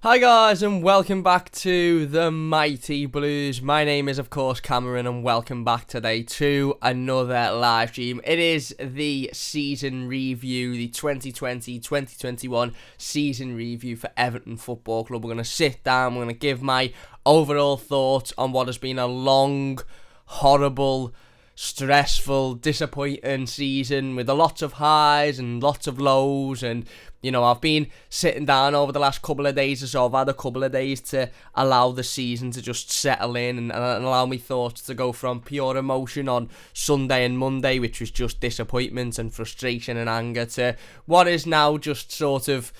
Hi guys and welcome back to the Mighty Blues. My name is of course Cameron and welcome back today to another live stream. It is the season review, the 2020-2021 season review for Everton Football Club. We're going to sit down, we're going to give my overall thoughts on what has been a long, horrible, stressful, disappointing season with a lot of highs and lots of lows. And you know, I've been sitting down over the last couple of days or so. I've had a couple of days to allow the season to just settle in and allow me thoughts to go from pure emotion on Sunday and Monday, which was just disappointment and frustration and anger, to what is now just sort of,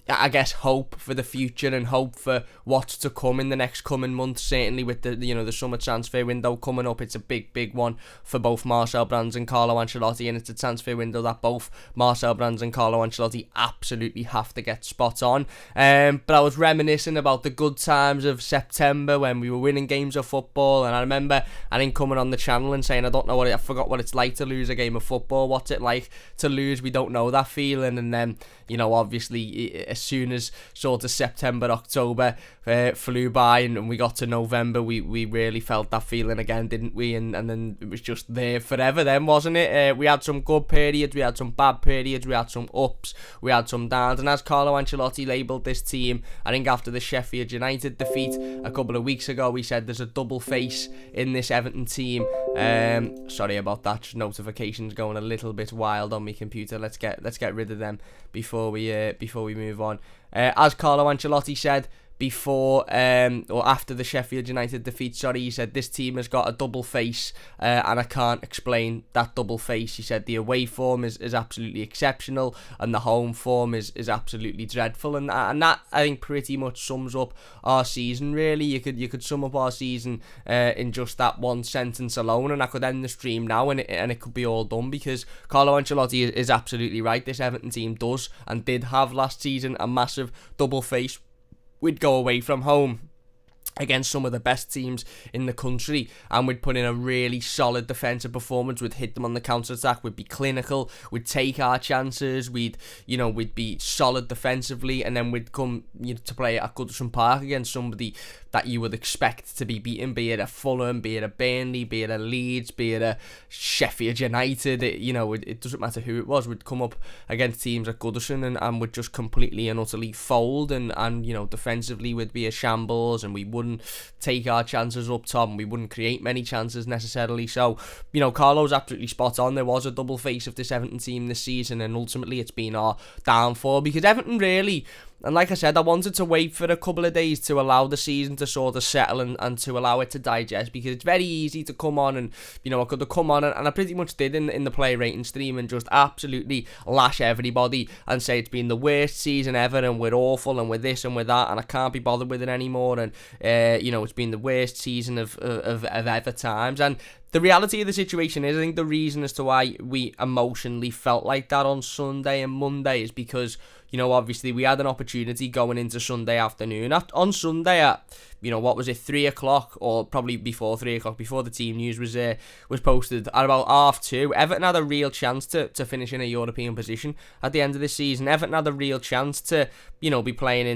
I guess, hope for the future and hope for what's to come in the next coming months. Certainly with the summer transfer window coming up, it's a big one for both Marcel Brands and Carlo Ancelotti, and it's a transfer window that both Marcel Brands and Carlo Ancelotti absolutely have to get spot on. But I was reminiscing about the good times of September when we were winning games of football, and I remember coming on the channel and saying I forgot what it's like to lose a game of football. What's it like to lose? We don't know that feeling. And then obviously as soon as sort of September, October flew by and we got to November, we really felt that feeling again, didn't we? And then it was just there forever then, wasn't it? We had some good periods, we had some bad periods, we had some ups, we had some downs. And as Carlo Ancelotti labelled this team, I think after the Sheffield United defeat a couple of weeks ago, we said there's a double face in this Everton team. Sorry about that, just notifications going a little bit wild on my computer. Let's get rid of them before we move on. As Carlo Ancelotti said before or after the Sheffield United defeat, he said this team has got a double face, and I can't explain that double face. He said the away form is absolutely exceptional and the home form is absolutely dreadful, and that I think pretty much sums up our season. Really, you could sum up our season in just that one sentence alone, and I could end the stream now and it could be all done, because Carlo Ancelotti is absolutely right. This Everton team does and did have last season a massive double face. We'd go away from home against some of the best teams in the country and we'd put in a really solid defensive performance. We'd hit them on the counter-attack, we'd be clinical, we'd take our chances, we'd be solid defensively, and then we'd come to play at Goodison Park against somebody that you would expect to be beaten, be it a Fulham, be it a Burnley, be it a Leeds, be it a Sheffield United. It doesn't matter who it was. We'd come up against teams at Goodison and would just completely and utterly fold, and defensively we'd be a shambles, and we wouldn't take our chances up top, and we wouldn't create many chances necessarily. So Carlo's absolutely spot on. There was a double face of this Everton team this season, and ultimately it's been our downfall, because Everton really, and like I said, I wanted to wait for a couple of days to allow the season to sort of settle and to allow it to digest, because it's very easy to come on and, I could have come on and I pretty much did in the player rating stream and just absolutely lash everybody and say it's been the worst season ever and we're awful and we're this and we're that and I can't be bothered with it anymore, and, it's been the worst season of ever times. And the reality of the situation is, I think the reason as to why we emotionally felt like that on Sunday and Monday is because, obviously we had an opportunity going into Sunday afternoon. On Sunday at, 3 o'clock, or probably before 3 o'clock, before the team news was posted, at about 2:30, Everton had a real chance to finish in a European position at the end of the season. Everton had a real chance to, be playing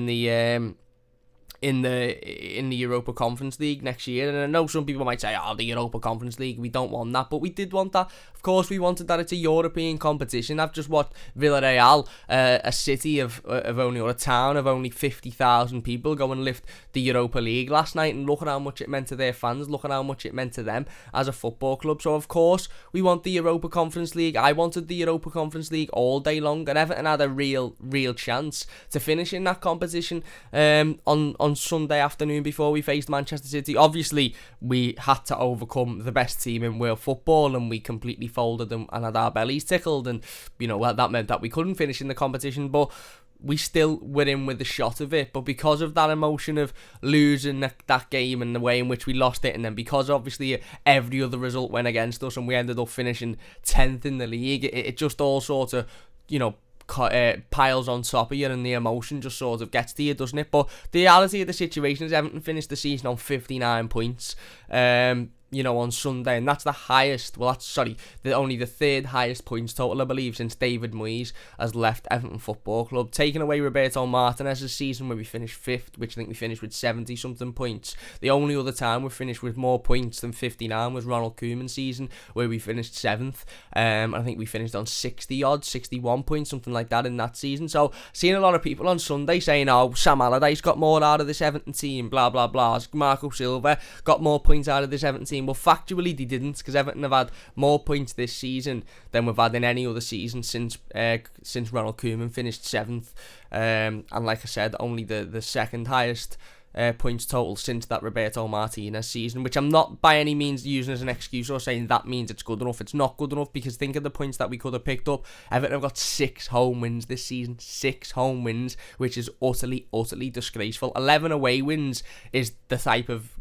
in the Europa Conference League next year. And I know some people might say, the Europa Conference League, we don't want that, but we did want that. Of course we wanted that. It's a European competition. I've just watched Villarreal, a city of only, or a town of only 50,000 people, go and lift the Europa League last night, and look at how much it meant to their fans, look at how much it meant to them as a football club. So of course we want the Europa Conference League. I wanted the Europa Conference League all day long, and Everton had a real chance to finish in that competition on Sunday afternoon before we faced Manchester City. Obviously we had to overcome the best team in world football, and we completely folded them and had our bellies tickled, and that meant that we couldn't finish in the competition, but we still were in with the shot of it. But because of that emotion of losing that game and the way in which we lost it, and then because obviously every other result went against us and we ended up finishing 10th in the league, it just all sort of piles on top of you, and the emotion just sort of gets to you, doesn't it? But the reality of the situation is Everton finished the season on 59 points. on Sunday, and that's the highest, only the third highest points total, I believe, since David Moyes has left Everton Football Club. Taking away Roberto Martinez's season where we finished 5th, which I think we finished with 70-something points. The only other time we finished with more points than 59 was Ronald Koeman's season, where we finished 7th. I think we finished on 60-odd, 61 points, something like that in that season. So, seeing a lot of people on Sunday saying, oh, Sam Allardyce got more out of this Everton team, blah, blah, blah. Marco Silva got more points out of this Everton team. Well, factually, they didn't, because Everton have had more points this season than we've had in any other season since Ronald Koeman finished 7th. And like I said, only the second highest points total since that Roberto Martinez season, which I'm not by any means using as an excuse or saying that means it's good enough. It's not good enough, because think of the points that we could have picked up. Everton have got 6 home wins this season, 6 home wins, which is utterly disgraceful. 11 away wins is the type of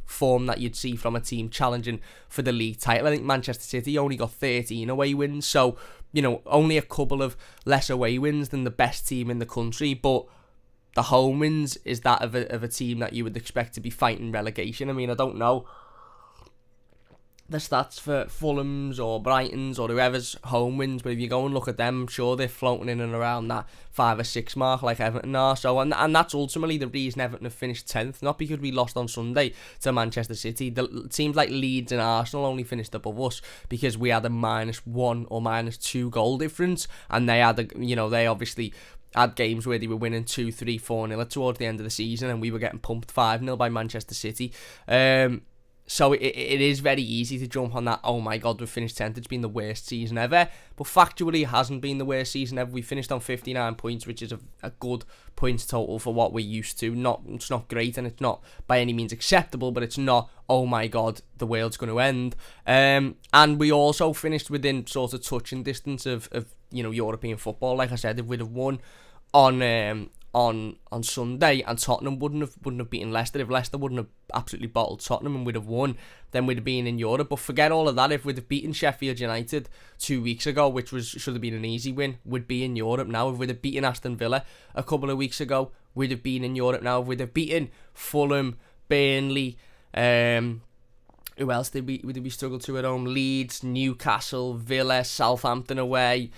form that you'd see from a team challenging for the league title. I think Manchester City only got 13 away wins, so only a couple of less away wins than the best team in the country, but the home wins is that of a team that you would expect to be fighting relegation. I mean, I don't know the stats for Fulham's or Brighton's or whoever's home wins, but if you go and look at them, I'm sure they're floating in and around that 5 or 6 mark like Everton are. So, and that's ultimately the reason Everton have finished 10th, not because we lost on Sunday to Manchester City. The teams like Leeds and Arsenal only finished above us because we had a -1 or -2 goal difference, and they had they obviously had games where they were winning 2-3, 4-0 towards the end of the season, and we were getting pumped 5-0 by Manchester City. So it is very easy to jump on that, oh my god, we've finished 10th, it's been the worst season ever. But factually, it hasn't been the worst season ever. We finished on 59 points, which is a good points total for what we're used to. It's not great, and it's not by any means acceptable, but it's not, oh my god, the world's going to end. And we also finished within sort of touching distance of European football. Like I said, if we'd have won on Sunday and Tottenham wouldn't have beaten Leicester, if Leicester wouldn't have absolutely bottled Tottenham and we'd have won, then we'd have been in Europe. But forget all of that. If we'd have beaten Sheffield United 2 weeks ago, which should have been an easy win, we'd be in Europe now. If we'd have beaten Aston Villa a couple of weeks ago, we'd have been in Europe now. If we'd have beaten Fulham, Burnley, who else did we struggle to at home? Leeds, Newcastle, Villa, Southampton away,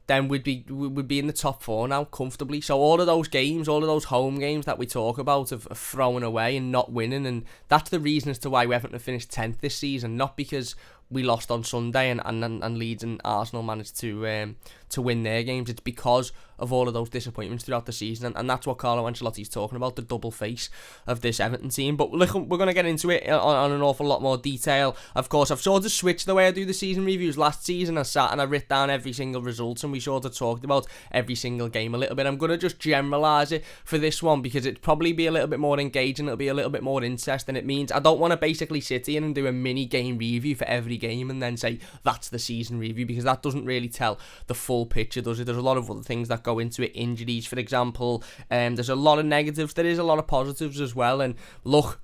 then we'd be in the top 4 now comfortably. So all of those games, all of those home games that we talk about of throwing away and not winning, and that's the reason as to why we haven't finished 10th this season, not because we lost on Sunday and Leeds and Arsenal managed to win their games. It's because of all of those disappointments throughout the season, and that's what Carlo Ancelotti's talking about, the double face of this Everton team. But look, we're going to get into it on an awful lot more detail. Of course, I've sort of switched the way I do the season reviews. Last season, I sat and I writ down every single result, and we sort of talked about every single game a little bit. I'm going to just generalise it for this one because it'd probably be a little bit more engaging, it'll be a little bit more interesting. It means I don't want to basically sit here and do a mini game review for every game and then say that's the season review, because that doesn't really tell the full picture, does it? There's a lot of other things that go into it, injuries for example, there's a lot of negatives, there is a lot of positives as well. And look,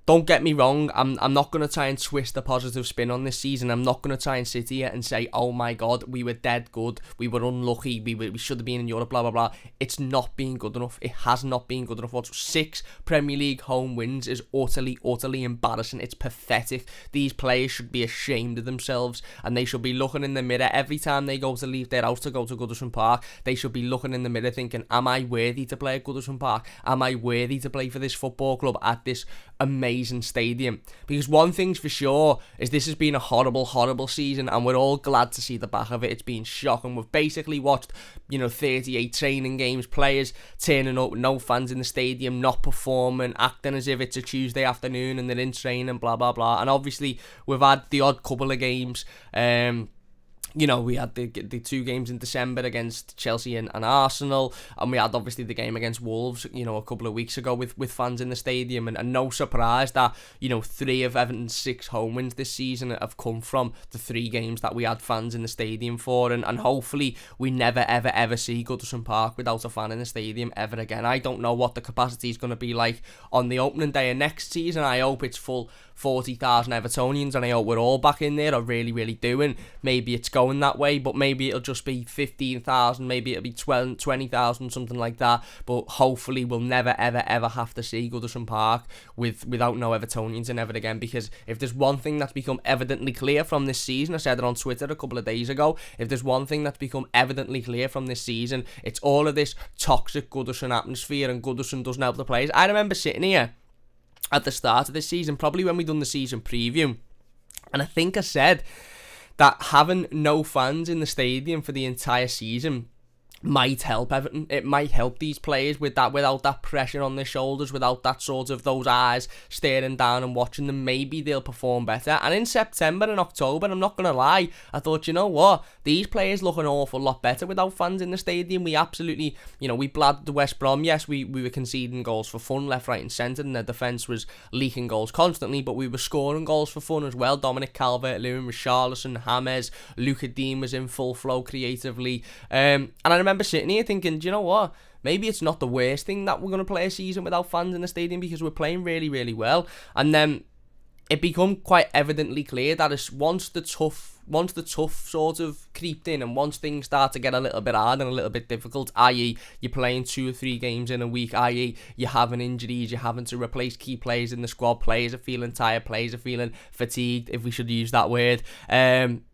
don't get me wrong, I'm not going to try and twist the positive spin on this season. I'm not going to try and sit here and say, oh my god, we were dead good, we were unlucky, we should have been in Europe, blah blah blah. It's not been good enough. It has not been good enough. 6 Premier League home wins is utterly embarrassing. It's pathetic. These players should be ashamed of themselves, and they should be looking in the mirror every time they go to leave their house to go to Goodison Park. They should be looking in the mirror thinking, am I worthy to play at Goodison Park? Am I worthy to play for this football club at this amazing stadium? Because one thing's for sure is this has been a horrible season, and we're all glad to see the back of it. It's been shocking. We've basically watched 38 training games, players turning up with no fans in the stadium, not performing, acting as if it's a Tuesday afternoon and they're in training, blah blah blah. And obviously we've had the odd couple of games, we had the 2 games in December against Chelsea and Arsenal, and we had obviously the game against Wolves, a couple of weeks ago with fans in the stadium, and no surprise that, 3 of Everton's 6 home wins this season have come from the 3 games that we had fans in the stadium for, and hopefully we never ever see Goodison Park without a fan in the stadium ever again. I don't know what the capacity is going to be like on the opening day of next season. I hope it's full 40,000 Evertonians, and I hope we're all back in there. I really do, and maybe it's going going that way, but maybe it'll just be 15,000, maybe it'll be 20,000, something like that. But hopefully we'll never, ever, ever have to see Goodison Park without no Evertonians in ever again, because if there's one thing that's become evidently clear from this season, I said it on Twitter a couple of days ago, if there's one thing that's become evidently clear from this season, it's all of this toxic Goodison atmosphere, and Goodison doesn't help the players. I remember sitting here at the start of this season, probably when we done the season preview, and I think I said that having no fans in the stadium for the entire season might help Everton. It might help these players without that pressure on their shoulders, without that sort of those eyes staring down and watching them. Maybe they'll perform better. And in September and October, I'm not going to lie, I thought, you know what, these players look an awful lot better without fans in the stadium. We absolutely, we blabbed the West Brom. Yes, we were conceding goals for fun left, right and centre, and their defence was leaking goals constantly, but we were scoring goals for fun as well. Dominic Calvert-Lewin, Richarlison, James, Luca Dean was in full flow creatively. And I remember sitting here thinking, do you know what? Maybe it's not the worst thing that we're going to play a season without fans in the stadium, because we're playing really, really well. And then it become quite evidently clear that it's once the tough sort of creeped in, and once things start to get a little bit hard and a little bit difficult, i.e. you're playing 2 or 3 games in a week, i.e. you're having injuries, you're having to replace key players in the squad, players are feeling tired, players are feeling fatigued, if we should use that word,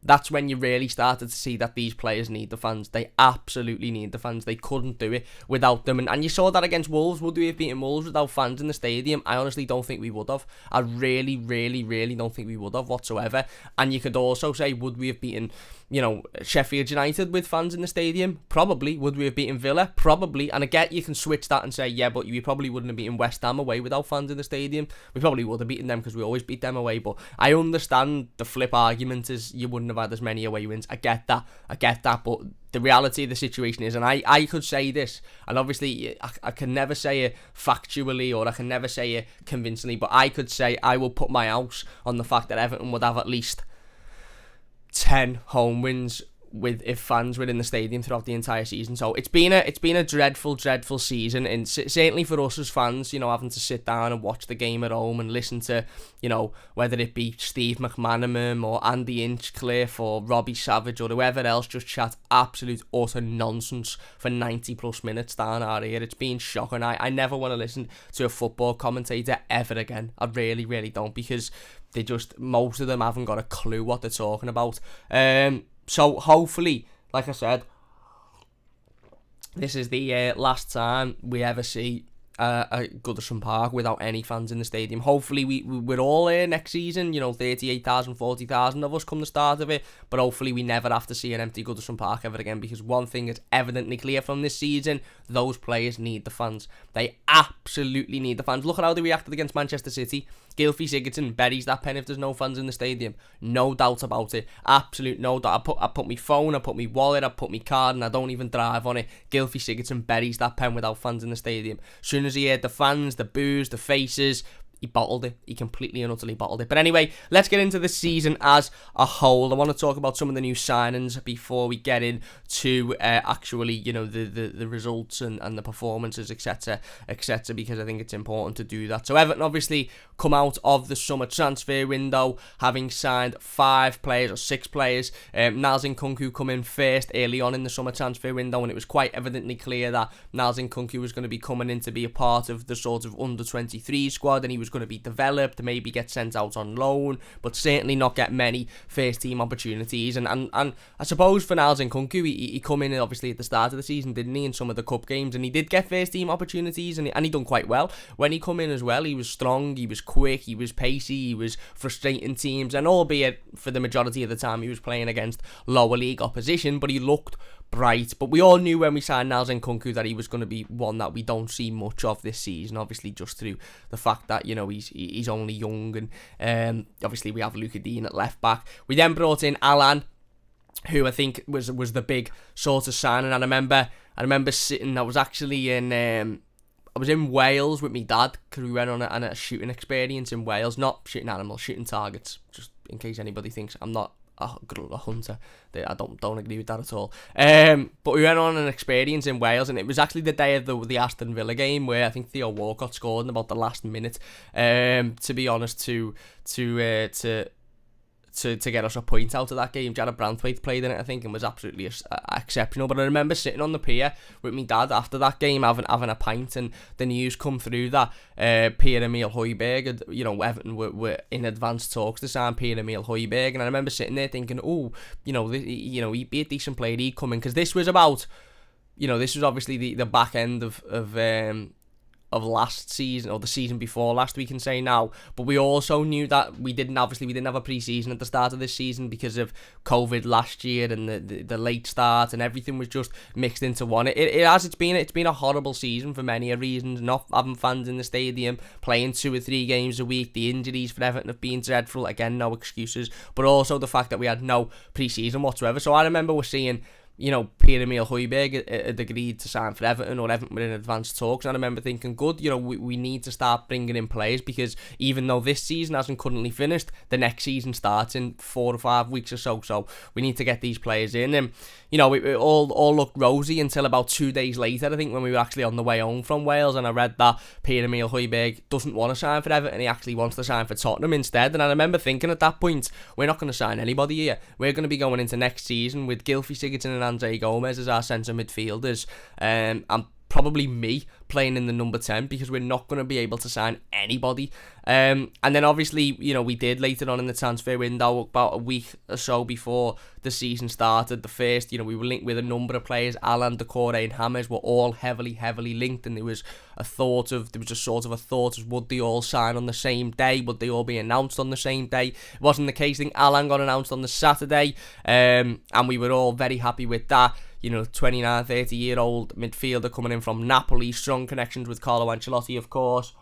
that's when you really started to see that these players need the fans. They absolutely need the fans. They couldn't do it without them, and you saw that against Wolves. Would we have beaten Wolves without fans in the stadium? I honestly don't think we would have. I really, really, really don't think we would have whatsoever. And you could also say, would we have beaten, Sheffield United with fans in the stadium? Probably. Would we have beaten Villa? Probably. And I get you can switch that and say, yeah, but you probably wouldn't have beaten West Ham away without fans in the stadium. We probably would have beaten them because we always beat them away. But I understand the flip argument is you wouldn't have had as many away wins. I get that. But the reality of the situation is, and I could say this, and obviously I can never say it factually or I can never say it convincingly, but I could say I will put my house on the fact that Everton would have at least 10 home wins if fans were in the stadium throughout the entire season. So it's been a dreadful season, and certainly for us as fans, having to sit down and watch the game at home and listen to, whether it be Steve McManaman or Andy Inchcliffe or Robbie Savage or whoever else just chat absolute utter nonsense for 90 plus minutes down our ear. It's been shocking. I never want to listen to a football commentator ever again. I really, really don't, because most of them haven't got a clue what they're talking about. So hopefully, like I said, this is the last time we ever see Goodison Park without any fans in the stadium. Hopefully we're all here next season, 38,000, 40,000 of us come the start of it, but hopefully we never have to see an empty Goodison Park ever again, because one thing is evidently clear from this season, those players need the fans. They absolutely need the fans. Look at how they reacted against Manchester City. Gylfi Sigurdsson buries that pen if there's no fans in the stadium. No doubt about it. Absolute no doubt. I put my phone, I put my wallet, I put my card, and I don't even drive on it. Gylfi Sigurdsson buries that pen without fans in the stadium. As soon as he heard the fans, the boos, the faces, he bottled it. He completely and utterly bottled it. But anyway, let's get into the season as a whole. I want to talk about some of the new signings before we get into actually, the results and the performances, etc., because I think it's important to do that. So Everton obviously come out of the summer transfer window having signed 5 players or 6 players. Niles Nkunku come in first early on in the summer transfer window, and it was quite evidently clear that Niles Nkunku was going to be coming in to be a part of the sort of under-23 squad, and he was going to be developed, maybe get sent out on loan, but certainly not get many first team opportunities. And I suppose for Niles Nkunku, he come in obviously at the start of the season, didn't he, in some of the cup games, and he did get first team opportunities, and he done quite well. When he come in as well, he was strong, he was quick, he was pacey, he was frustrating teams, and albeit for the majority of the time he was playing against lower league opposition, but he looked bright. But we all knew when we signed Niles Nkunku that he was going to be one that we don't see much of this season, obviously just through the fact that he's only young, and obviously we have Luca Dean at left back. We then brought in Alan, who I think was the big sort of signing. And I remember sitting, I was actually in I was in Wales with my dad, because we went on a shooting experience in Wales, not shooting animals, shooting targets, just in case anybody thinks I'm not a hunter. I don't agree with that at all. But we went on an experience in Wales, and it was actually the day of the Aston Villa game, where I think Theo Walcott scored in about the last minute. To be honest, to to get us a point out of that game. Jared Branthwaite played in it, I think, and was absolutely exceptional. But I remember sitting on the pier with my dad after that game, having a pint, and the news come through that Pierre-Emile Højbjerg, Everton were in advanced talks to sign Pierre-Emile Højbjerg, and I remember sitting there thinking, he'd be a decent player, he'd come in, because this was about, this was obviously the back end of last season, or the season before last, we can say now. But we also knew that we didn't have a pre-season at the start of this season because of COVID last year and the late start, and everything was just mixed into one. It's been a horrible season for many reasons. Not having fans in the stadium, playing 2 or 3 games a week, the injuries for Everton have been dreadful. Again, no excuses, but also the fact that we had no pre-season whatsoever. So I remember we're seeing, Pierre-Emile Højbjerg had agreed to sign for Everton, or Everton were in advanced talks, and I remember thinking, good, we need to start bringing in players, because even though this season hasn't currently finished, the next season starts in 4 or 5 weeks or so we need to get these players in. And it all looked rosy until about 2 days later, I think, when we were actually on the way home from Wales, and I read that Pierre-Emile Højbjerg doesn't want to sign for Everton, he actually wants to sign for Tottenham instead. And I remember thinking at that point, we're not going to sign anybody here. We're going to be going into next season with Gylfi Sigurdsson and Andre Gomez as our centre midfielders, and probably me playing in the number 10, because we're not going to be able to sign anybody. And then obviously, we did later on in the transfer window, about a week or so before the season started, the first, we were linked with a number of players. Alan, Doucouré and James were all heavily linked, and there was a thought of would they all sign on the same day? Would they all be announced on the same day? It wasn't the case. I think Alan got announced on the Saturday, and we were all very happy with that. 29, 30-year-old midfielder coming in from Napoli, strong connections with Carlo Ancelotti, of course.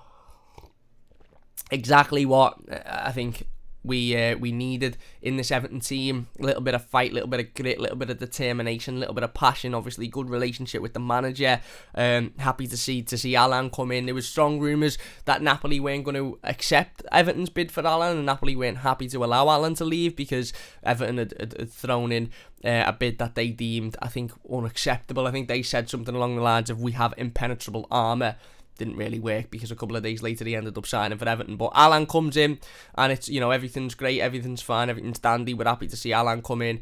Exactly what I think we needed in this Everton team. A little bit of fight, a little bit of grit, a little bit of determination, a little bit of passion. Obviously, good relationship with the manager. Happy to see Alan come in. There was strong rumours that Napoli weren't going to accept Everton's bid for Alan, and Napoli weren't happy to allow Alan to leave because Everton had thrown in a bid that they deemed, I think, unacceptable. I think they said something along the lines of, "We have impenetrable armour." Didn't really work, because a couple of days later he ended up signing for Everton. But Alan comes in, and it's, everything's great, everything's fine, everything's dandy. We're happy to see Alan come in.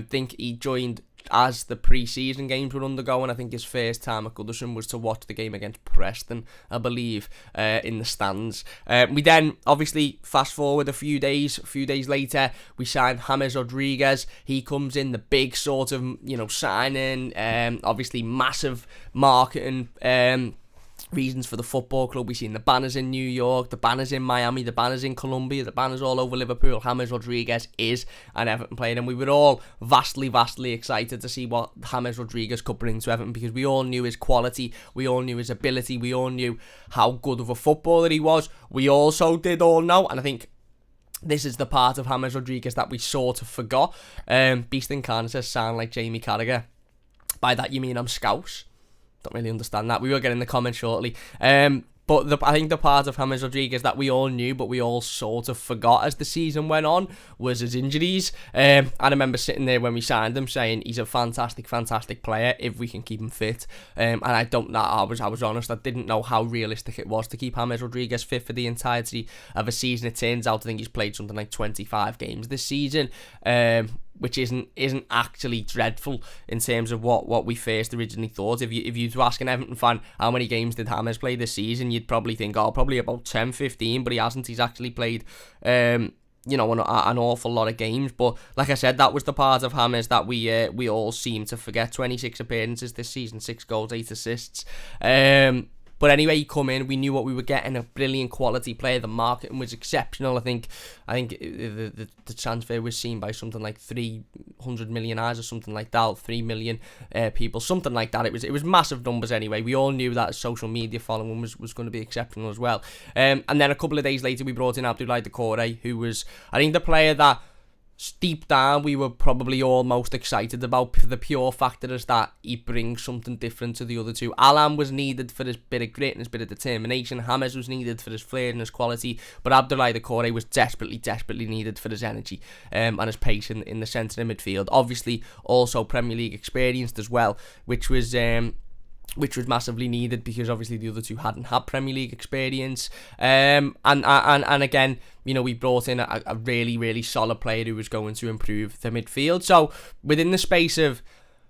Think he joined as the pre-season games were undergoing. I think his first time at Goodison was to watch the game against Preston, I believe, in the stands. We then, obviously, fast forward a few days later, we signed James Rodriguez. He comes in, the big sort of, signing, obviously massive marketing reasons for the football club. We've seen the banners in New York, the banners in Miami, the banners in Colombia, the banners all over Liverpool. James Rodriguez is an Everton player, and we were all vastly excited to see what James Rodriguez could bring to Everton, because we all knew his quality, we all knew his ability, we all knew how good of a footballer he was. We also did all know, and I think this is the part of James Rodriguez that we sort of forgot. Beast Incarnate says, sound like Jamie Carragher. By that you mean I'm Scouse? Don't really understand that. We will get in the comments shortly. But I think the part of James Rodriguez that we all knew, but we all sort of forgot as the season went on, was his injuries. I remember sitting there when we signed him saying he's a fantastic player if we can keep him fit. And I was honest, I didn't know how realistic it was to keep James Rodriguez fit for the entirety of a season. It turns out I think he's played something like 25 games this season. Which isn't actually dreadful in terms of what we first originally thought. If you were asking an Everton fan how many games did James play this season, you'd probably think, probably about 10, 15, but he hasn't. He's actually played, an awful lot of games. But like I said, that was the part of James that we all seem to forget. 26 appearances this season, 6 goals, 8 assists. But anyway, he come in, we knew what we were getting, a brilliant quality player. The marketing was exceptional. I think the transfer was seen by something like 300 million eyes or something like that, 3 million people, something like that. It was massive numbers anyway. We all knew that his social media following was going to be exceptional as well. And then a couple of days later, we brought in Abdoulaye Doucouré, who was, I think, the player that deep down we were probably all most excited about. The pure factor is that he brings something different to the other two. Alan was needed for his bit of grit and his bit of determination. James was needed for his flair and his quality, but Abdoulaye Doucouré was desperately needed for his energy and his pace in the centre of midfield. Obviously also Premier League experienced as well, which was which was massively needed because obviously the other two hadn't had Premier League experience. And again, we brought in a really, really solid player who was going to improve the midfield. So within the space of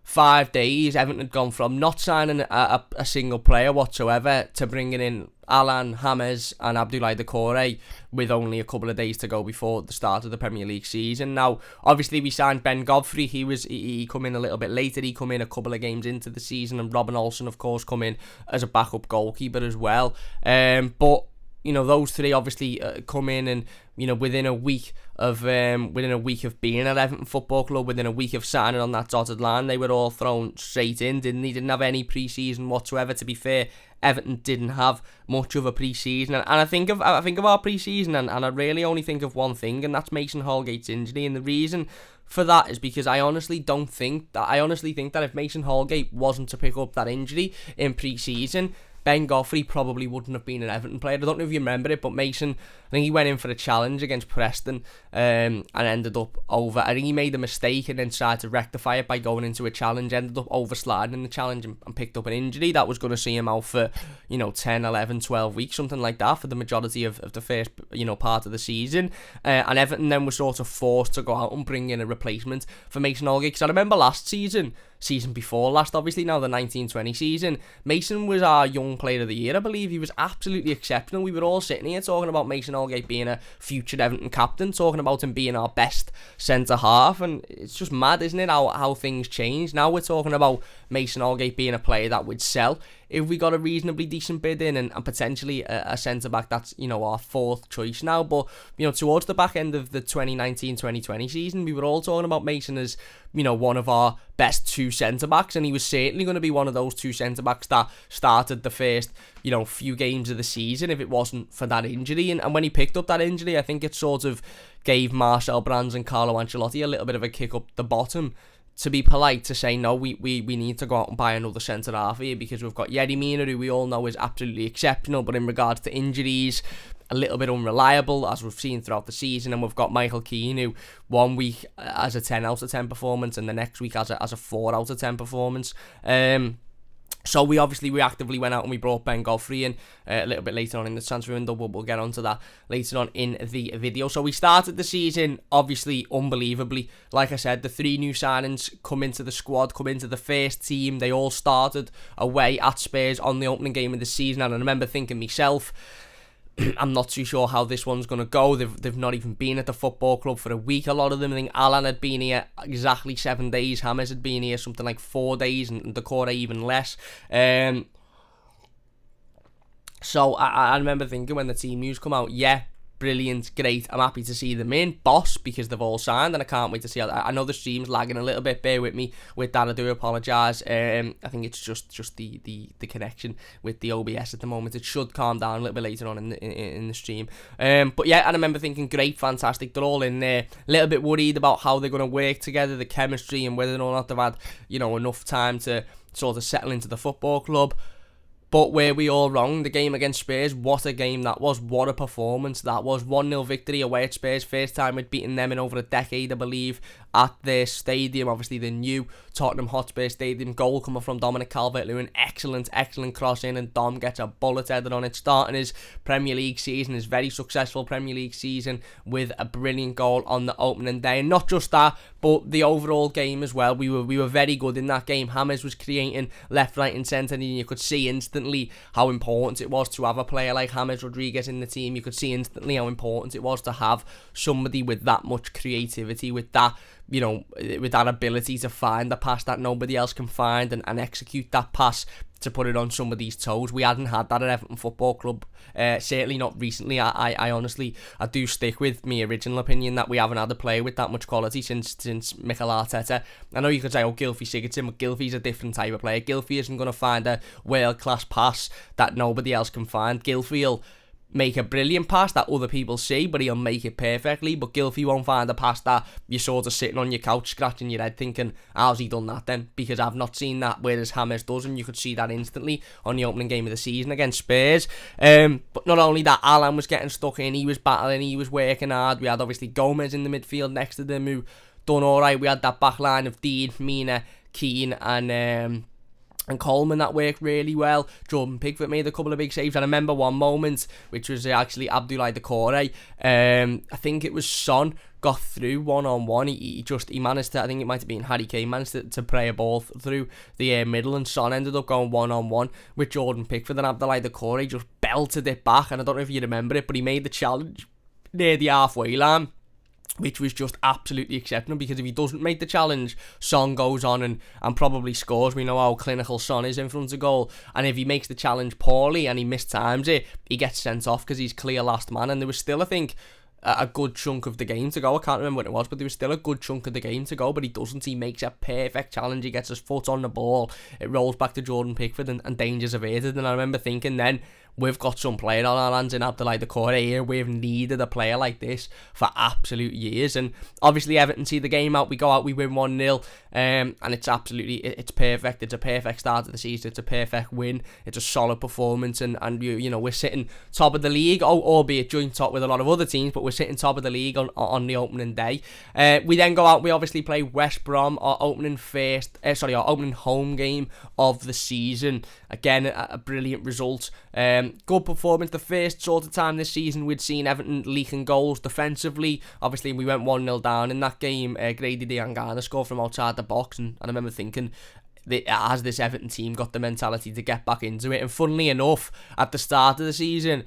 5 days, Everton had gone from not signing a single player whatsoever to bringing in Alan, James and Abdoulaye Doucouré with only a couple of days to go before the start of the Premier League season. Now, obviously we signed Ben Godfrey. He come in a little bit later. He come in a couple of games into the season, and Robin Olsen, of course, come in as a backup goalkeeper as well. But those three obviously come in, and within a week of being at Everton Football Club, within a week of signing on that dotted line, they were all thrown straight in. Didn't have any pre-season whatsoever. To be fair, Everton didn't have much of a pre-season, and I think of our pre-season, and I really only think of one thing, and that's Mason Holgate's injury. And the reason for that is because I honestly think that if Mason Holgate wasn't to pick up that injury in pre-season, Ben Godfrey probably wouldn't have been an Everton player. I don't know if you remember it, but Mason, I think he went in for a challenge against Preston and ended up over. I think he made a mistake and then tried to rectify it by going into a challenge, ended up oversliding in the challenge and picked up an injury that was going to see him out for 10, 11, 12 weeks, something like that, for the majority of the first part of the season. And Everton then were sort of forced to go out and bring in a replacement for Mason Holgate. Because I remember last season before last, obviously now the 1920 season, Mason was our young player of the year, I believe. He was absolutely exceptional. We were all sitting here talking about Mason Holgate being a future Everton captain, talking about him being our best centre half, and it's just mad, isn't it, how things change. Now we're talking about Mason Holgate being a player that would sell if we got a reasonably decent bid in, and potentially a centre-back that's, our fourth choice now. But, towards the back end of the 2019-2020 season, we were all talking about Mason as, one of our best two centre-backs, and he was certainly going to be one of those two centre-backs that started the first, few games of the season if it wasn't for that injury. And when he picked up that injury, I think it sort of gave Marcel Brands and Carlo Ancelotti a little bit of a kick up the bottom, to be polite, to say, no, we need to go out and buy another centre-half here, because we've got Yerry Mina, who we all know is absolutely exceptional, but in regards to injuries, a little bit unreliable, as we've seen throughout the season. And we've got Michael Keane, who one week has a 10 out of 10 performance, and the next week has a 4 out of 10 performance. So we actively went out and we brought Ben Godfrey in a little bit later on in the transfer window. We'll get onto that later on in the video. So we started the season, obviously, unbelievably. Like I said, the 3 new signings come into the squad, come into the first team. They all started away at Spurs on the opening game of the season. And I remember thinking myself, I'm not too sure how this one's going to go. They've not even been at the football club for a week, a lot of them. I think Alan had been here exactly 7 days. James had been here something like 4 days, and Doucouré even less. So I remember thinking when the team news come out, yeah, brilliant, great, I'm happy to see them in, boss, because they've all signed, and I can't wait to see how. I know the stream's lagging a little bit, bear with me with that, I do apologise. I think it's just the connection with the OBS at the moment. It should calm down a little bit later on in the stream. But yeah, I remember thinking, great, fantastic, they're all in there. A little bit worried about how they're going to work together, the chemistry, and whether or not they've had, enough time to sort of settle into the football club. But were we all wrong? The game against Spurs, what a game that was. What a performance that was. 1-0 victory away at Spurs. First time we'd beaten them in over a decade, I believe, at their stadium. Obviously, the new Tottenham Hotspur Stadium. Goal coming from Dominic Calvert-Lewin. Excellent cross in, and Dom gets a bullet headed on it. Starting his Premier League season, his very successful Premier League season, with a brilliant goal on the opening day. And not just that, but the overall game as well. We were very good in that game. James was creating left, right and centre, and you could see instantly how important it was to have a player like James Rodriguez in the team. You could see instantly how important it was to have somebody with that much creativity, with that, with that ability to find the pass that nobody else can find, and execute that pass to put it on somebody's toes. We hadn't had that at Everton Football Club, certainly not recently. I honestly, I do stick with my original opinion that we haven't had a player with that much quality since Mikel Arteta. I know you could say, Gylfi Sigurdsson, but Gylfi's a different type of player. Gylfi isn't going to find a world-class pass that nobody else can find. Gylfi will make a brilliant pass that other people see, but he'll make it perfectly. But Gylfi won't find a pass that you're sort of sitting on your couch scratching your head thinking, how's he done that then? Because I've not seen that, whereas James does, and you could see that instantly on the opening game of the season against Spurs. But not only that, Alan was getting stuck in, he was battling, he was working hard. We had obviously Gomez in the midfield next to them, who done alright. We had that back line of Dean, Mina, Keane and and Coleman, that worked really well. Jordan Pickford made a couple of big saves. I remember one moment, which was actually Abdoulaye Doucouré. I think it was Son got through one-on-one. He managed to, I think it might have been Harry Kane, managed to play a ball through the middle, and Son ended up going one-on-one with Jordan Pickford, and Abdoulaye Doucouré just belted it back. And I don't know if you remember it, but he made the challenge near the halfway line, which was just absolutely exceptional, because if he doesn't make the challenge, Son goes on and probably scores. We know how clinical Son is in front of goal, and if he makes the challenge poorly and he mistimes it, he gets sent off because he's clear last man. And there was still, I think, a good chunk of the game to go. I can't remember what it was, but there was still a good chunk of the game to go, but he doesn't. He makes a perfect challenge. He gets his foot on the ball. It rolls back to Jordan Pickford, and danger's averted. And I remember thinking then, we've got some player on our hands in Abdoulaye Doucouré here. We've needed a player like this for absolute years. And obviously Everton see the game out. We go out, we win 1-0. And it's absolutely, it's perfect. It's a perfect start to the season. It's a perfect win. It's a solid performance. And you know, we're sitting top of the league, albeit joint top with a lot of other teams, but we're sitting top of the league on the opening day. We then go out, we obviously play West Brom, our opening home game of the season. Again, a brilliant result. Good performance. The first sort of time this season we'd seen Everton leaking goals defensively. Obviously, we went 1-0 down in that game. Grady Diangana scored from outside the box, and I remember thinking, has this Everton team got the mentality to get back into it? And funnily enough, at the start of the season,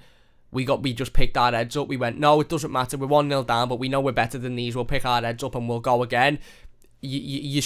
we just picked our heads up. We went, no, it doesn't matter. We're 1-0 down, but we know we're better than these. We'll pick our heads up and we'll go again. You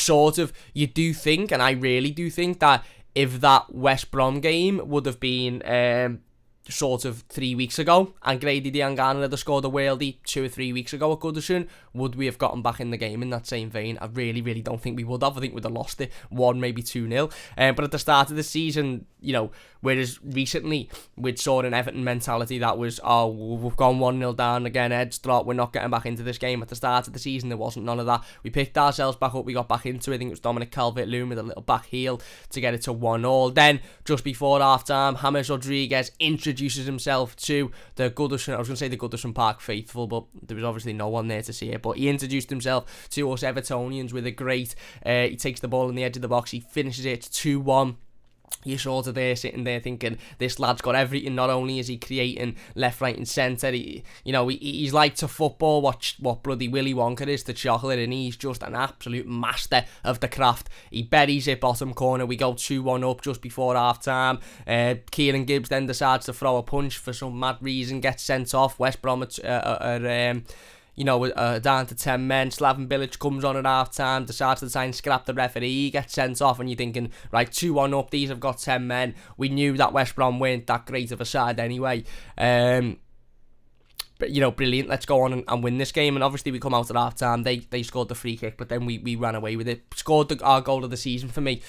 do think, and I really do think, that if that West Brom game would have been sort of 3 weeks ago, and Grady Diangana had scored a worldie 2 or 3 weeks ago at Goodison, would we have gotten back in the game in that same vein? I really, really don't think we would have. I think we'd have lost it 1, maybe 2-0. But at the start of the season, you know, whereas recently we'd saw an Everton mentality that was, oh, we've gone 1-0 down again, heads drop, we're not getting back into this game. At the start of the season, there wasn't none of that. We picked ourselves back up, we got back into it. I think it was Dominic Calvert-Lewin with a little back heel to get it to 1-1. Then, just before half-time, James Rodriguez introduces himself to the Goodison, I was going to say the Goodison Park faithful, but there was obviously no one there to see it, but he introduced himself to us Evertonians with a great, he takes the ball on the edge of the box, he finishes it 2-1. You're sort of there sitting there thinking, this lad's got everything. Not only is he creating left, right and centre, he's like to football what bloody Willy Wonka is to chocolate, and he's just an absolute master of the craft. He buries it bottom corner, we go 2-1 up just before half time. Kieran Gibbs then decides to throw a punch for some mad reason, gets sent off. West Brom down to 10 men. Slaven Bilic comes on at half time, decides to try and scrap the referee, he gets sent off, and you're thinking, right, 2-1 up, these have got 10 men. We knew that West Brom weren't that great of a side anyway. But, you know, brilliant, let's go on and win this game. And obviously we come out at half time, they scored the free kick, but then we ran away with it. Scored our goal of the season for me,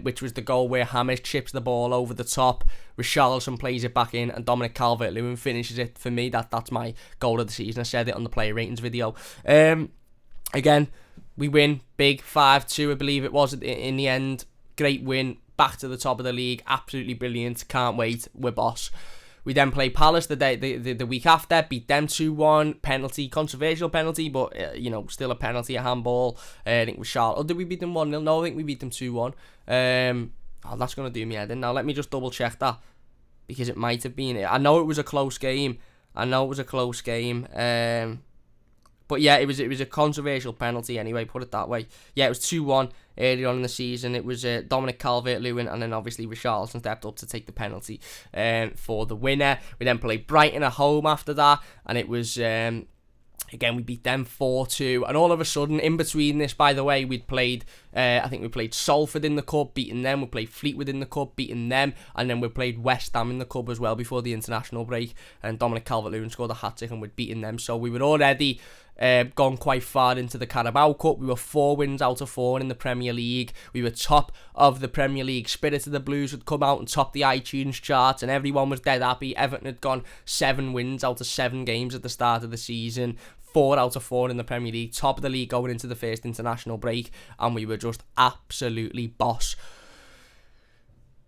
which was the goal where James chips the ball over the top, Richarlison plays it back in, and Dominic Calvert-Lewin finishes it. For me, that's my goal of the season. I said it on the player ratings video. Again, we win big, 5-2 I believe it was in the end. Great win, back to the top of the league, absolutely brilliant, can't wait, we're boss. We then play Palace the week after, beat them 2-1, penalty, controversial penalty, but, still a penalty, a handball. I think it was Charlotte. Oh, did we beat them 1-0? No, I think we beat them 2-1. That's going to do me head in. Now, let me just double check that, because it might have been. I know it was a close game. But yeah, it was a controversial penalty anyway, put it that way. Yeah, it was 2-1 earlier on in the season. It was Dominic Calvert-Lewin, and then obviously Richarlison stepped up to take the penalty for the winner. We then played Brighton at home after that, and it was... Again, we beat them 4-2, and all of a sudden, in between this, by the way, we'd played, I think we played Salford in the Cup, beating them, we played Fleetwood in the Cup, beating them, and then we played West Ham in the Cup as well before the international break, and Dominic Calvert-Lewin scored a hat-trick, and we'd beaten them, so we were already gone quite far into the Carabao Cup. We were 4 wins out of 4 in the Premier League. We were top of the Premier League. Spirit of the Blues had come out and topped the iTunes charts, and everyone was dead happy. Everton had gone 7 wins out of 7 games at the start of the season. 4 out of 4 in the Premier League. Top of the league going into the first international break, and we were just absolutely boss.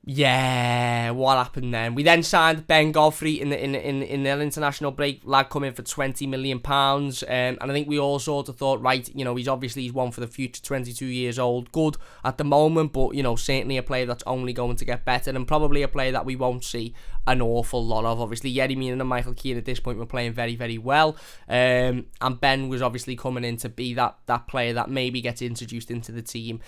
Yeah, what happened then? We then signed Ben Godfrey in the international break. Lad come in for £20 million, and I think we all sort of thought, right, he's one for the future. 22 years old, good at the moment, but certainly a player that's only going to get better, and probably a player that we won't see an awful lot of. Obviously, Yerry Mina and Michael Keane at this point were playing very, very well, and Ben was obviously coming in to be that player that maybe gets introduced into the team,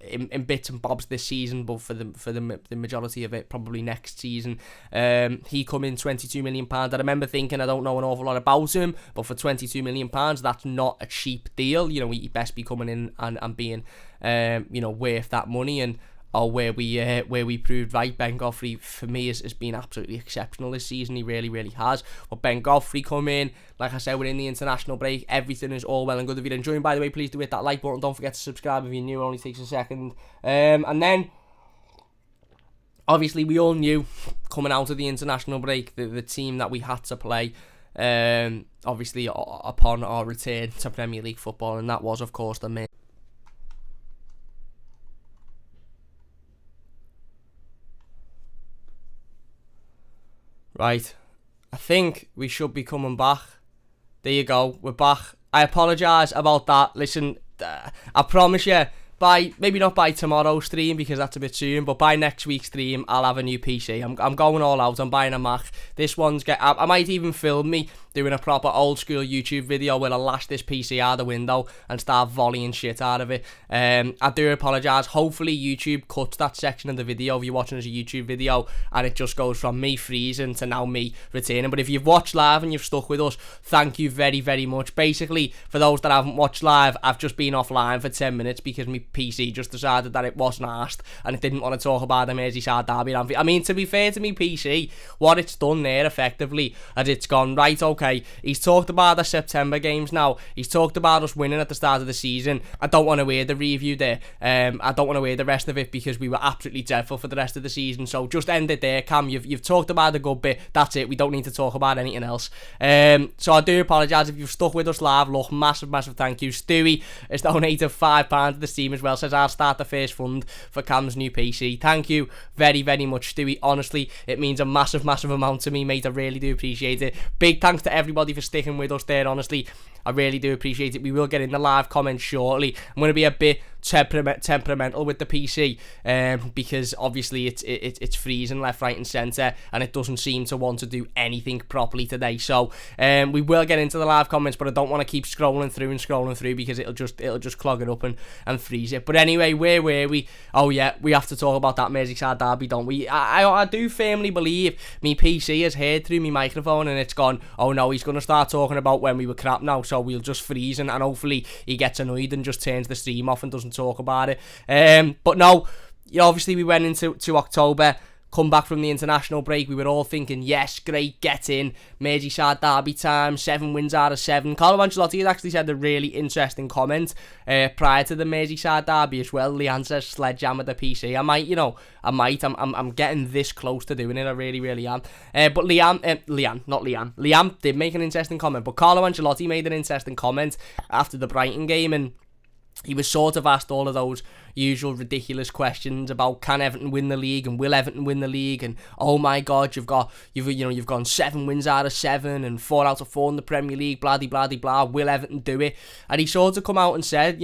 in bits and bobs this season, but for the majority of it probably next season. He come in £22 million. I remember thinking, I don't know an awful lot about him, but for £22 million, that's not a cheap deal. He best be coming in and being worth that money. And where we proved right. Ben Godfrey, for me, has been absolutely exceptional this season. He really, really has. But Ben Godfrey come in, like I said, we're in the international break. Everything is all well and good. If you're enjoying, by the way, please do hit that like button. Don't forget to subscribe if you're new. It only takes a second. And then, obviously, we all knew coming out of the international break the team that we had to play. Obviously, upon our return to Premier League football, and that was, of course, the main. Right, I think we should be coming back. There you go, we're back. I apologise about that. Listen, I promise you, maybe not by tomorrow's stream because that's a bit soon, but by next week's stream, I'll have a new PC. I'm going all out. I'm buying a Mac. This one's I might even film me doing a proper old school YouTube video where I lash this PC out the window and start volleying shit out of it. I do apologise. Hopefully YouTube cuts that section of the video if you're watching as a YouTube video and it just goes from me freezing to now me returning. But if you've watched live and you've stuck with us, thank you very, very much. Basically, for those that haven't watched live, I've just been offline for 10 minutes because my PC just decided that it wasn't asked and it didn't want to talk about the Merseyside derby. I mean, to be fair to me PC, what it's done there effectively is it's gone, right, okay, he's talked about the September games now. He's talked about us winning at the start of the season. I don't want to hear the review there. I don't want to hear the rest of it because we were absolutely dreadful for the rest of the season. So just end it there, Cam. You've talked about the good bit. That's it. We don't need to talk about anything else. So I do apologise if you've stuck with us live. Look, massive, massive thank you. Stewie has donated £5 to the team as well. Says I'll start the first fund for Cam's new PC. Thank you very, very much, Stewie. Honestly, it means a massive, massive amount to me, mate. I really do appreciate it. Big thanks to everybody for sticking with us there. Honestly, I really do appreciate it. We will get in the live comments shortly. I'm going to be a bit temperamental with the PC because obviously it's freezing left, right and centre and it doesn't seem to want to do anything properly today. So we will get into the live comments, but I don't want to keep scrolling through because it'll just clog it up and freeze it. But anyway, where were we? Oh yeah, we have to talk about that Merseyside derby, don't we? I do firmly believe me PC has heard through me microphone and it's gone, oh no, he's going to start talking about when we were crap now, so we'll just freeze and hopefully he gets annoyed and just turns the stream off and doesn't talk about it. But no, obviously we went into October, come back from the international break. We were all thinking, yes, great, get in, Merseyside derby time, 7 wins out of 7. Carlo Ancelotti had actually said a really interesting comment prior to the Merseyside derby as well. Leanne says sledgehammer the PC. I'm getting this close to doing it. I really, really am. But Liam did make an interesting comment, but Carlo Ancelotti made an interesting comment after the Brighton game, and he was sort of asked all of those usual ridiculous questions about can Everton win the league and will Everton win the league, and oh my god, you've gone 7 wins out of 7 and 4 out of 4 in the Premier League, blah de blah de blah. Will Everton do it? And he sort of come out and said,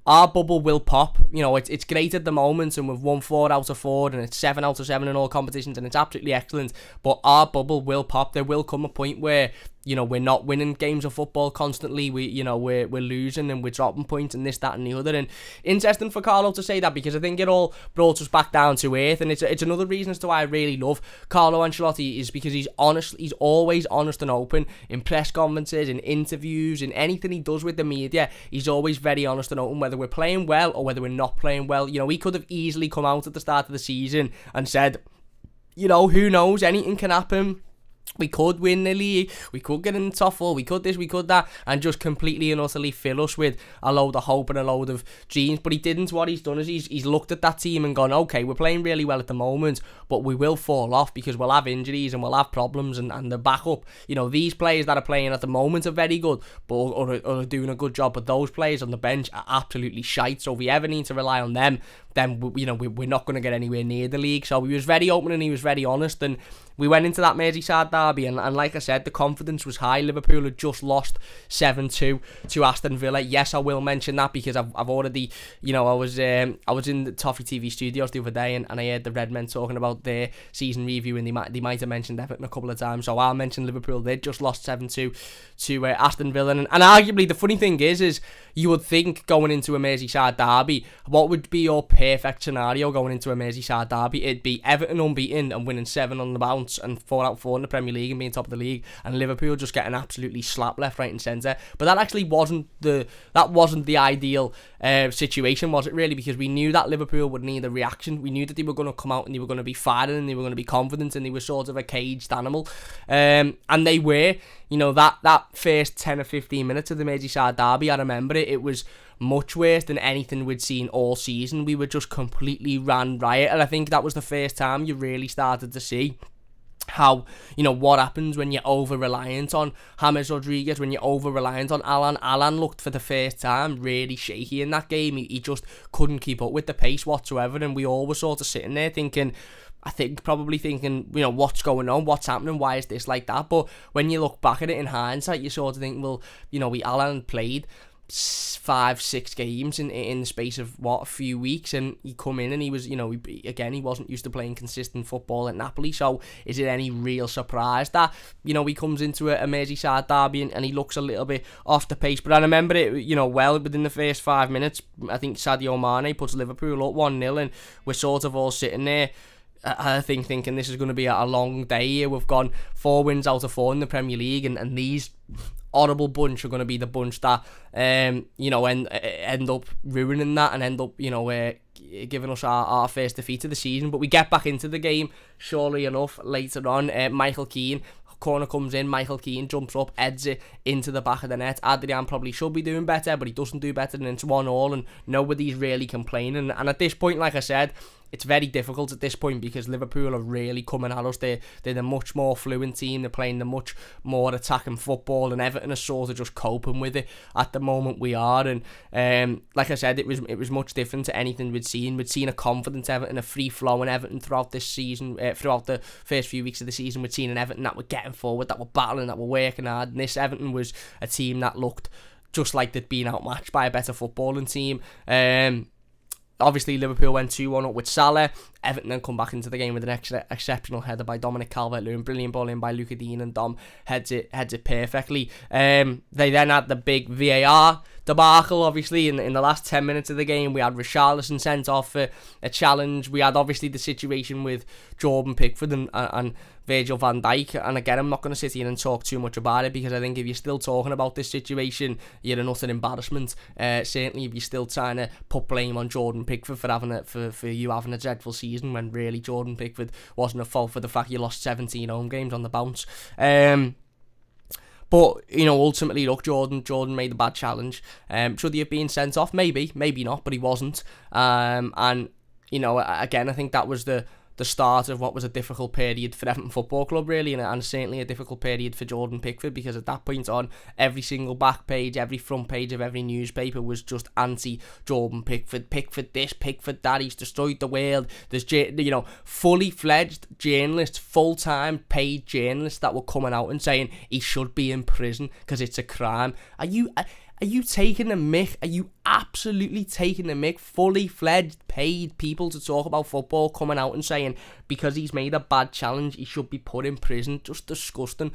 our bubble will pop. It's great at the moment, and we've won 4 out of 4, and it's 7 out of 7 in all competitions, and it's absolutely excellent. But our bubble will pop. There will come a point where we're not winning games of football constantly. We're losing and we're dropping points and this, that, and the other. And interesting for Carlo to say that because I think it all brought us back down to earth. And it's another reason as to why I really love Carlo Ancelotti is because he's honest. He's always honest and open in press conferences, in interviews, in anything he does with the media. He's always very honest and open, whether we're playing well or whether we're not playing well. He could have easily come out at the start of the season and said, who knows, anything can happen. We could win the league, we could get in the top four, we could this, we could that, and just completely and utterly fill us with a load of hope and a load of dreams. But he didn't. What he's done is he's looked at that team and gone, okay, we're playing really well at the moment, but we will fall off because we'll have injuries and we'll have problems, and the backup, these players that are playing at the moment are very good, but or are doing a good job, but those players on the bench are absolutely shite. So if we ever need to rely on them, then we're not going to get anywhere near the league. So he was very open and he was very honest, and we went into that Merseyside derby, and like I said, the confidence was high. Liverpool had just lost 7-2 to Aston Villa. Yes, I will mention that because I've already, I was in the Toffee TV studios the other day, and I heard the Red Men talking about their season review, and they might have mentioned Everton a couple of times. So I'll mention Liverpool. They just lost 7-2 to Aston Villa, and arguably the funny thing is you would think going into a Merseyside derby, what would be your perfect scenario going into a Merseyside derby? It'd be Everton unbeaten and winning 7 on the bounce and 4 out of 4 in the Premier League and being top of the league, and Liverpool just getting absolutely slapped left, right and centre. But that actually wasn't the ideal situation, was it really? Because we knew that Liverpool would need a reaction. We knew that they were going to come out and they were going to be firing and they were going to be confident, and they were sort of a caged animal, and they were. That first 10 or 15 minutes of the Merseyside derby, I remember it was much worse than anything we'd seen all season. We were just completely ran riot, and I think that was the first time you really started to see how, what happens when you're over-reliant on James Rodriguez, when you're over-reliant on Alan. Alan looked for the first time really shaky in that game. He just couldn't keep up with the pace whatsoever, and we all were sort of sitting there probably thinking, what's going on, what's happening, why is this like that? But when you look back at it in hindsight, you sort of think, well, Alan played 5-6 games in the space of a few weeks, and he come in and he was, he wasn't used to playing consistent football at Napoli. So is it any real surprise that he comes into a Merseyside derby and he looks a little bit off the pace? But I remember it, well, within the first 5 minutes, I think Sadio Mane puts Liverpool up 1-0, and we're sort of all sitting there, I think, thinking this is going to be a long day here. We've gone 4 wins out of 4 in the Premier League, and these horrible bunch are going to be the bunch that end up ruining that and end up giving us our first defeat of the season. But we get back into the game, surely enough, later on. Michael Keane, corner comes in, Michael Keane jumps up, heads it into the back of the net. Adrian probably should be doing better, but he doesn't do better, and it's 1-1, and nobody's really complaining. And at this point, like I said, it's very difficult at this point because Liverpool are really coming at us. They're the much more fluent team. They're playing the much more attacking football, and Everton are sort of just coping with it at the moment we are. And like I said, it was much different to anything we'd seen. We'd seen a confident Everton, a free-flowing Everton throughout this season, throughout the first few weeks of the season. We'd seen an Everton that were getting forward, that were battling, that were working hard. And this Everton was a team that looked just like they'd been outmatched by a better footballing team. Obviously, Liverpool went 2-1 up with Salah. Everton then come back into the game with an exceptional header by Dominic Calvert-Lewin. Brilliant ball in by Luca Dean, and Dom heads it perfectly. They then had the big VAR debacle, obviously, in the last 10 minutes of the game. We had Richarlison sent off for a challenge. We had, obviously, the situation with Jordan Pickford and Virgil van Dijk, and again, I'm not going to sit here and talk too much about it because I think if you're still talking about this situation, you're an utter embarrassment. Certainly if you're still trying to put blame on Jordan Pickford for you having a dreadful season, when really Jordan Pickford wasn't at fault for the fact you lost 17 home games on the bounce. But, ultimately, look, Jordan made a bad challenge. Should he have been sent off? Maybe not, but he wasn't. And, again, I think that was the start of what was a difficult period for Everton Football Club, really, and certainly a difficult period for Jordan Pickford, because at that point on, every single back page, every front page of every newspaper was just anti-Jordan Pickford. Pickford this, Pickford that, he's destroyed the world. There's, fully fledged journalists, full-time paid journalists that were coming out and saying he should be in prison because it's a crime. Are you taking the mick? Are you absolutely taking the mick? Fully fledged, paid people to talk about football coming out and saying because he's made a bad challenge, he should be put in prison. Just disgusting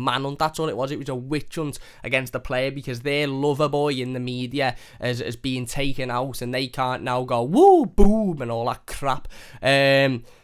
manhunt. That's all it was. It was a witch hunt against the player because their lover boy in the media is being taken out, and they can't now go woo, boom, and all that crap.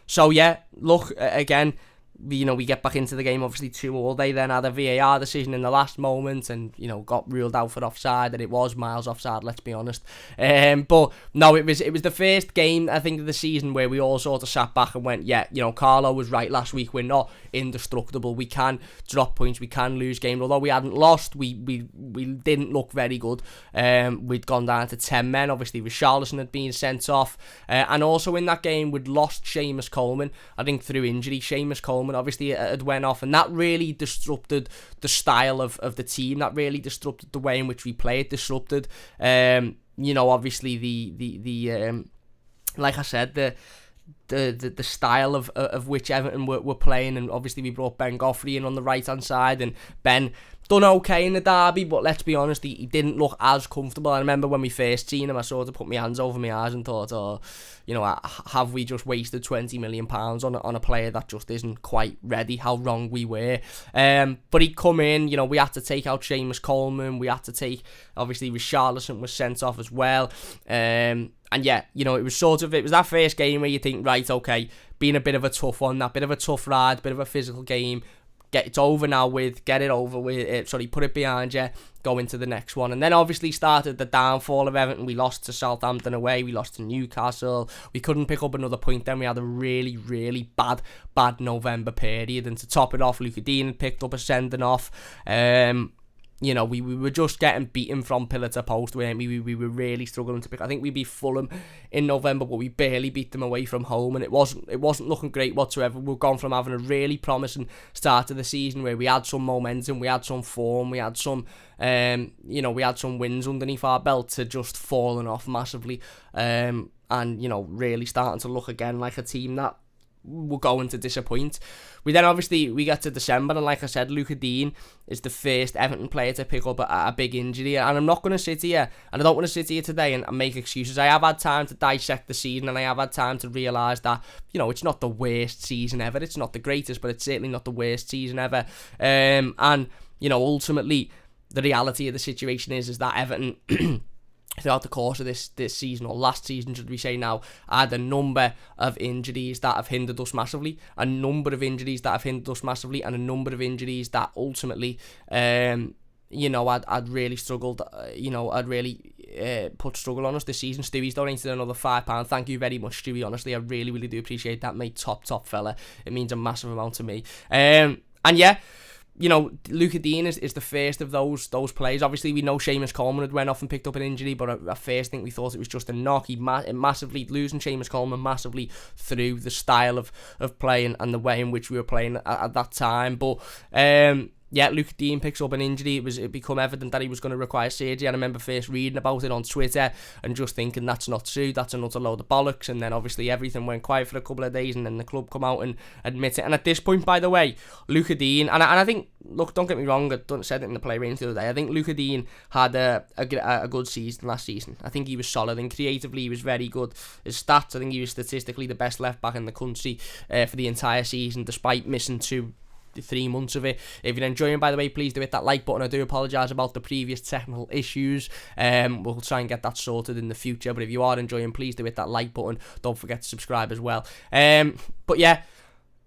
So yeah, look, again, we get back into the game, obviously 2-2. They then had a VAR decision in the last moment and, got ruled out for offside, and it was miles offside, let's be honest. But no, it was the first game, I think, of the season where we all sort of sat back and went, yeah, Carlo was right last week. We're not indestructible. We can drop points. We can lose games. Although we hadn't lost, we didn't look very good. We'd gone down to 10 men. Obviously, Richarlison had been sent off. And also in that game, we'd lost Seamus Coleman, I think through injury. Seamus Coleman obviously had went off, and that really disrupted the style of the team. That really disrupted the way in which we played. Disrupted, obviously the like I said, the style of which Everton were playing, and obviously we brought Ben Godfrey in on the right hand side, and Ben done okay in the derby, but let's be honest, he didn't look as comfortable. I remember when we first seen him, I sort of put my hands over my eyes and thought, have we just wasted £20 million on a player that just isn't quite ready? How wrong we were. But he'd come in, we had to take out Seamus Coleman, we had to take, obviously Richarlison was sent off as well. And yeah, it was that first game where you think, right, okay, being a bit of a tough one, that bit of a tough ride, bit of a physical game. It's over now with, get it over with, put it behind you, go into the next one. And then obviously started the downfall of Everton. We lost to Southampton away, we lost to Newcastle, we couldn't pick up another point. Then we had a really, really bad November period, and to top it off, Luca Dean had picked up a sending off. We were just getting beaten from pillar to post, weren't we? We were really struggling to pick. I think we beat Fulham in November, but we barely beat them away from home, and it wasn't looking great whatsoever. We've gone from having a really promising start to the season where we had some momentum, we had some form, we had some we had some wins underneath our belt, to just falling off massively, and really starting to look again like a team that we're going to disappoint. We get to December, and like I said, Luca Dean is the first Everton player to pick up a big injury. And I'm not going to sit here, and I don't want to sit here today and make excuses. I have had time to dissect the season, and I have had time to realise that, it's not the worst season ever. It's not the greatest, but it's certainly not the worst season ever. And ultimately, the reality of the situation is that Everton throughout the course of this season, or last season should we say now, had a number of injuries that have hindered us massively, and a number of injuries that ultimately I'd really struggled, I'd really put struggle on us this season. Stewie's donated another £5. Thank you very much, Stewie. Honestly, I really, really do appreciate that, mate. Top fella. It means a massive amount to me. And yeah, Luca Dean is the first of those players. Obviously, we know Seamus Coleman had went off and picked up an injury, but at first, I think we thought it was just a knock. Massively losing Seamus Coleman massively through the style of play and the way in which we were playing at that time. But yeah, Luca Dean picks up an injury. It become evident that he was going to require surgery. I remember first reading about it on Twitter and just thinking, that's not true, that's another load of bollocks. And then obviously everything went quiet for a couple of days, and then the club come out and admit it. And at this point, by the way, Luca Dean, and I think, look, don't get me wrong, I said it in the play range the other day, I think Luca Dean had a good season last season. I think he was solid, and creatively he was very good. His stats, I think he was statistically the best left back in the country for the entire season, despite missing 3 months of it. If you're enjoying, by the way, please do hit that like button. I do apologise about the previous technical issues. We'll try and get that sorted in the future, but if you are enjoying, please do hit that like button. Don't forget to subscribe as well. But yeah,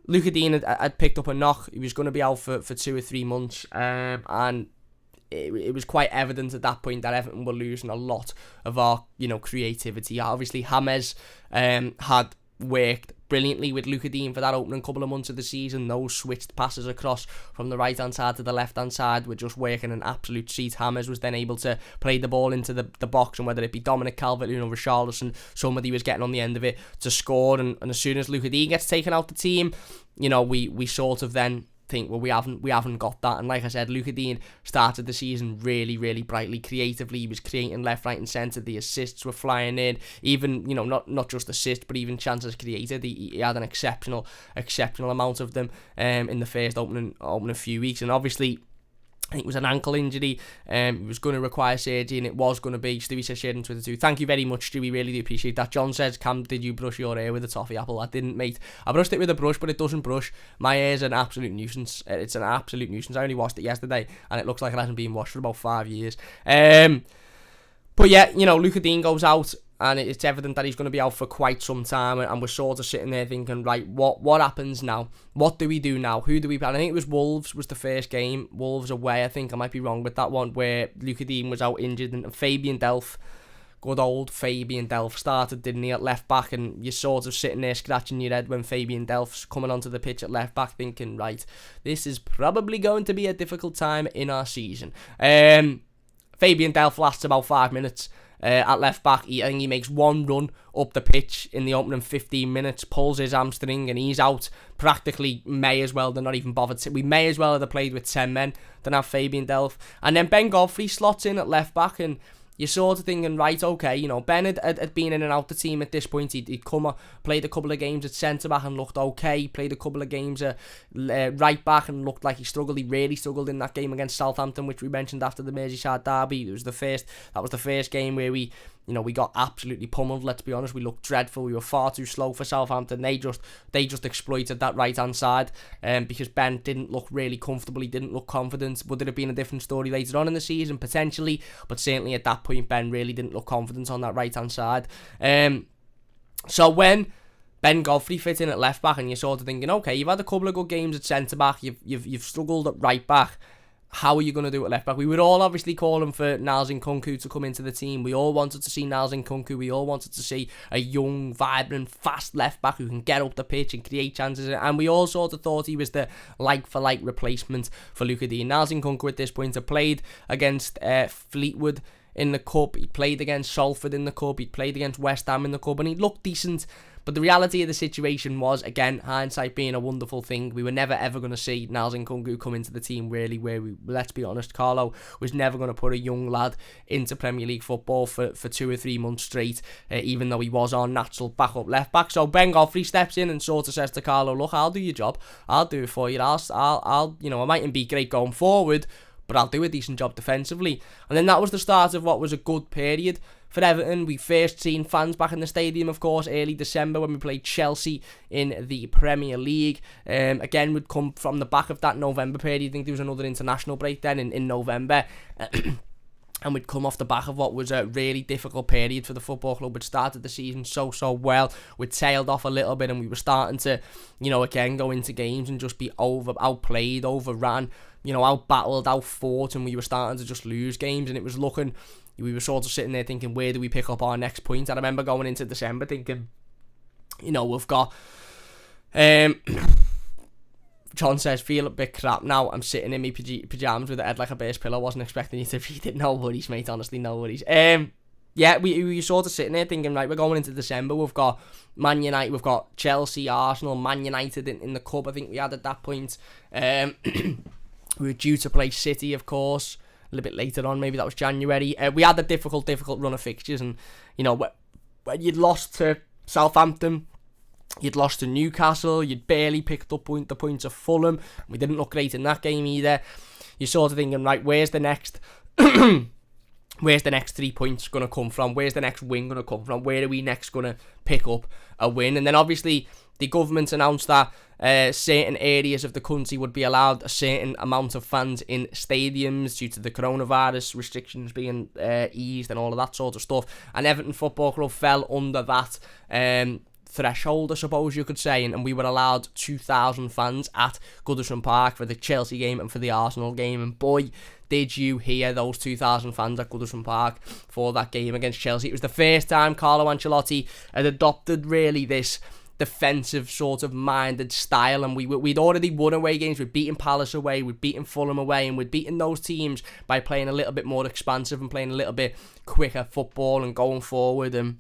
Luca Dean had picked up a knock. He was going to be out for 2 or 3 months, and it was quite evident at that point that Everton were losing a lot of our creativity. Obviously, James had worked brilliantly with Luca Dean for that opening couple of months of the season. Those switched passes across from the right hand side to the left hand side were just working an absolute treat. James was then able to play the ball into the box, and whether it be Dominic Calvert-Lewin or Richarlison, somebody was getting on the end of it to score. And as soon as Luca Dean gets taken out the team, we sort of then think, well, we haven't got that. And like I said, Luca Dean started the season really, really brightly. Creatively, he was creating left, right and centre. The assists were flying in, even not just assists, but even chances created. He had an exceptional amount of them in the first opening few weeks. And obviously, I think it was an ankle injury. It was going to require surgery, and it was going to be. Stewie says shared on Twitter too. Thank you very much, Stewie. Really do appreciate that. John says, Cam, did you brush your hair with a toffee apple? I didn't, mate. I brushed it with a brush, but it doesn't brush. My hair's an absolute nuisance. It's an absolute nuisance. I only washed it yesterday, and it looks like it hasn't been washed for about 5 years. But yeah, Luca Dean goes out. and it's evident that he's going to be out for quite some time, and we're sort of sitting there thinking, right, what happens now? What do we do now? Who do we play? I think it was Wolves was the first game, Wolves away, I think, I might be wrong with that one, where Luca Dean was out injured, and Fabian Delph, good old Fabian Delph, started, didn't he, at left back, and you're sort of sitting there scratching your head when Fabian Delph's coming onto the pitch at left back thinking, right, this is probably going to be a difficult time in our season. Fabian Delph lasts about 5 minutes at left back. I think he makes one run up the pitch in the opening 15 minutes, pulls his hamstring, and he's out. Practically may as well, they're not even bothered. We may as well have played with 10 men than have Fabian Delph. And then Ben Godfrey slots in at left back, and you're sort of thinking, right, okay, you know, Ben had been in and out the team at this point. He'd come up, played a couple of games at centre-back and looked okay. Played a couple of games at right-back and looked like he struggled. He really struggled in that game against Southampton, which we mentioned after the Merseyside derby. That was the first game where we got absolutely pummeled, let's be honest. We looked dreadful. We were far too slow for Southampton. They just exploited that right-hand side because Ben didn't look really comfortable. He didn't look confident. Would it have been a different story later on in the season? Potentially. But certainly at that point, Ben really didn't look confident on that right-hand side. So when Ben Godfrey fit in at left-back and you're sort of thinking, okay, you've had a couple of good games at centre-back. You've struggled at right-back. How are you going to do at left back? We were all obviously calling for Niles Nkunku to come into the team. We all wanted to see Niles Nkunku. We all wanted to see a young, vibrant, fast left back who can get up the pitch and create chances. And we all sort of thought he was the like-for-like replacement for Luca Dean. Niles Nkunku at this point had played against Fleetwood in the Cup. He played against Salford in the Cup. He played against West Ham in the Cup. And he looked decent. But the reality of the situation was, again, hindsight being a wonderful thing, we were never ever going to see Niles Nkunku come into the team, really, let's be honest, Carlo was never going to put a young lad into Premier League football for 2 or 3 months straight, even though he was our natural backup left back. So Ben Godfrey steps in and sort of says to Carlo, look, I'll do your job. I'll do it for you. I'll I mightn't be great going forward, but I'll do a decent job defensively. And then that was the start of what was a good period for Everton. We first seen fans back in the stadium, of course, early December when we played Chelsea in the Premier League. Again, would come from the back of that November period. I think there was another international break then in November. And we'd come off the back of what was a really difficult period for the football club. We'd started the season so well. We'd tailed off a little bit and we were starting to, again, go into games and just be outplayed, overran, out-battled, out-fought, and we were starting to just lose games, and it was looking... We were sort of sitting there thinking, where do we pick up our next point? I remember going into December thinking, we've got... John says, feel a bit crap now. I'm sitting in my pyjamas with a head like a bear's pillow. Wasn't expecting you to read it. No worries, mate. Honestly, no worries. Yeah, we were sort of sitting there thinking, right, we're going into December. We've got Man United, we've got Chelsea, Arsenal, Man United in the Cup, I think we had at that point. We were due to play City, of course, a little bit later on, maybe that was January. We had a difficult run of fixtures, and when you'd lost to Southampton, you'd lost to Newcastle, you'd barely picked up the points of Fulham. We didn't look great in that game either. You're sort of thinking, right, where's the next 3 points going to come from? Where's the next win going to come from? Where are we next going to pick up a win? And then obviously the government announced that certain areas of the country would be allowed a certain amount of fans in stadiums due to the coronavirus restrictions being eased and all of that sort of stuff. And Everton Football Club fell under that threshold, I suppose you could say, and we were allowed 2,000 fans at Goodison Park for the Chelsea game and for the Arsenal game. And boy, did you hear those 2,000 fans at Goodison Park for that game against Chelsea. It was the first time Carlo Ancelotti had adopted really this defensive sort of minded style, and we'd already won away games. We'd beaten Palace away, we'd beaten Fulham away, and we'd beaten those teams by playing a little bit more expansive and playing a little bit quicker football and going forward and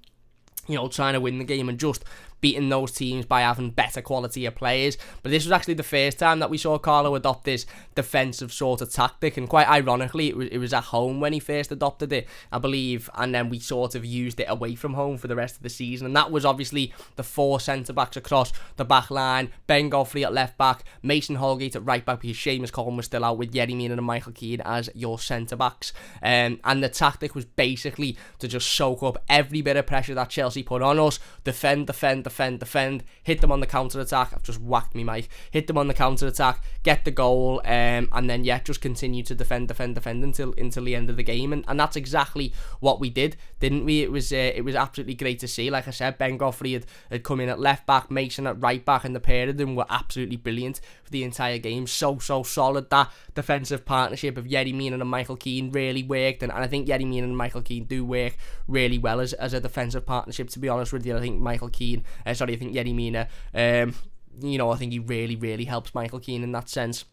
trying to win the game, and just beating those teams by having better quality of players. But this was actually the first time that we saw Carlo adopt this defensive sort of tactic, and quite ironically it was at home when he first adopted it, I believe, and then we sort of used it away from home for the rest of the season. And that was obviously the 4 centre-backs across the back line, Ben Godfrey at left back, Mason Holgate at right back because Seamus Coleman was still out, with Yerry Mina and Michael Keane as your centre-backs. And the tactic was basically to just soak up every bit of pressure that Chelsea put on us, defend, hit them on the counter-attack. I've just whacked me mic. Hit them on the counter-attack, get the goal, and then, just continue to defend until the end of the game. And that's exactly what we did, didn't we? It was absolutely great to see. Like I said, Ben Godfrey had come in at left-back, Mason at right-back, and the pair of them were absolutely brilliant for the entire game. So solid. That defensive partnership of Yerry Mina and Michael Keane really worked, and I think Yerry Mina and Michael Keane do work really well as a defensive partnership, to be honest with you. I think Yerry Mina, I think he really helps Michael Keane in that sense.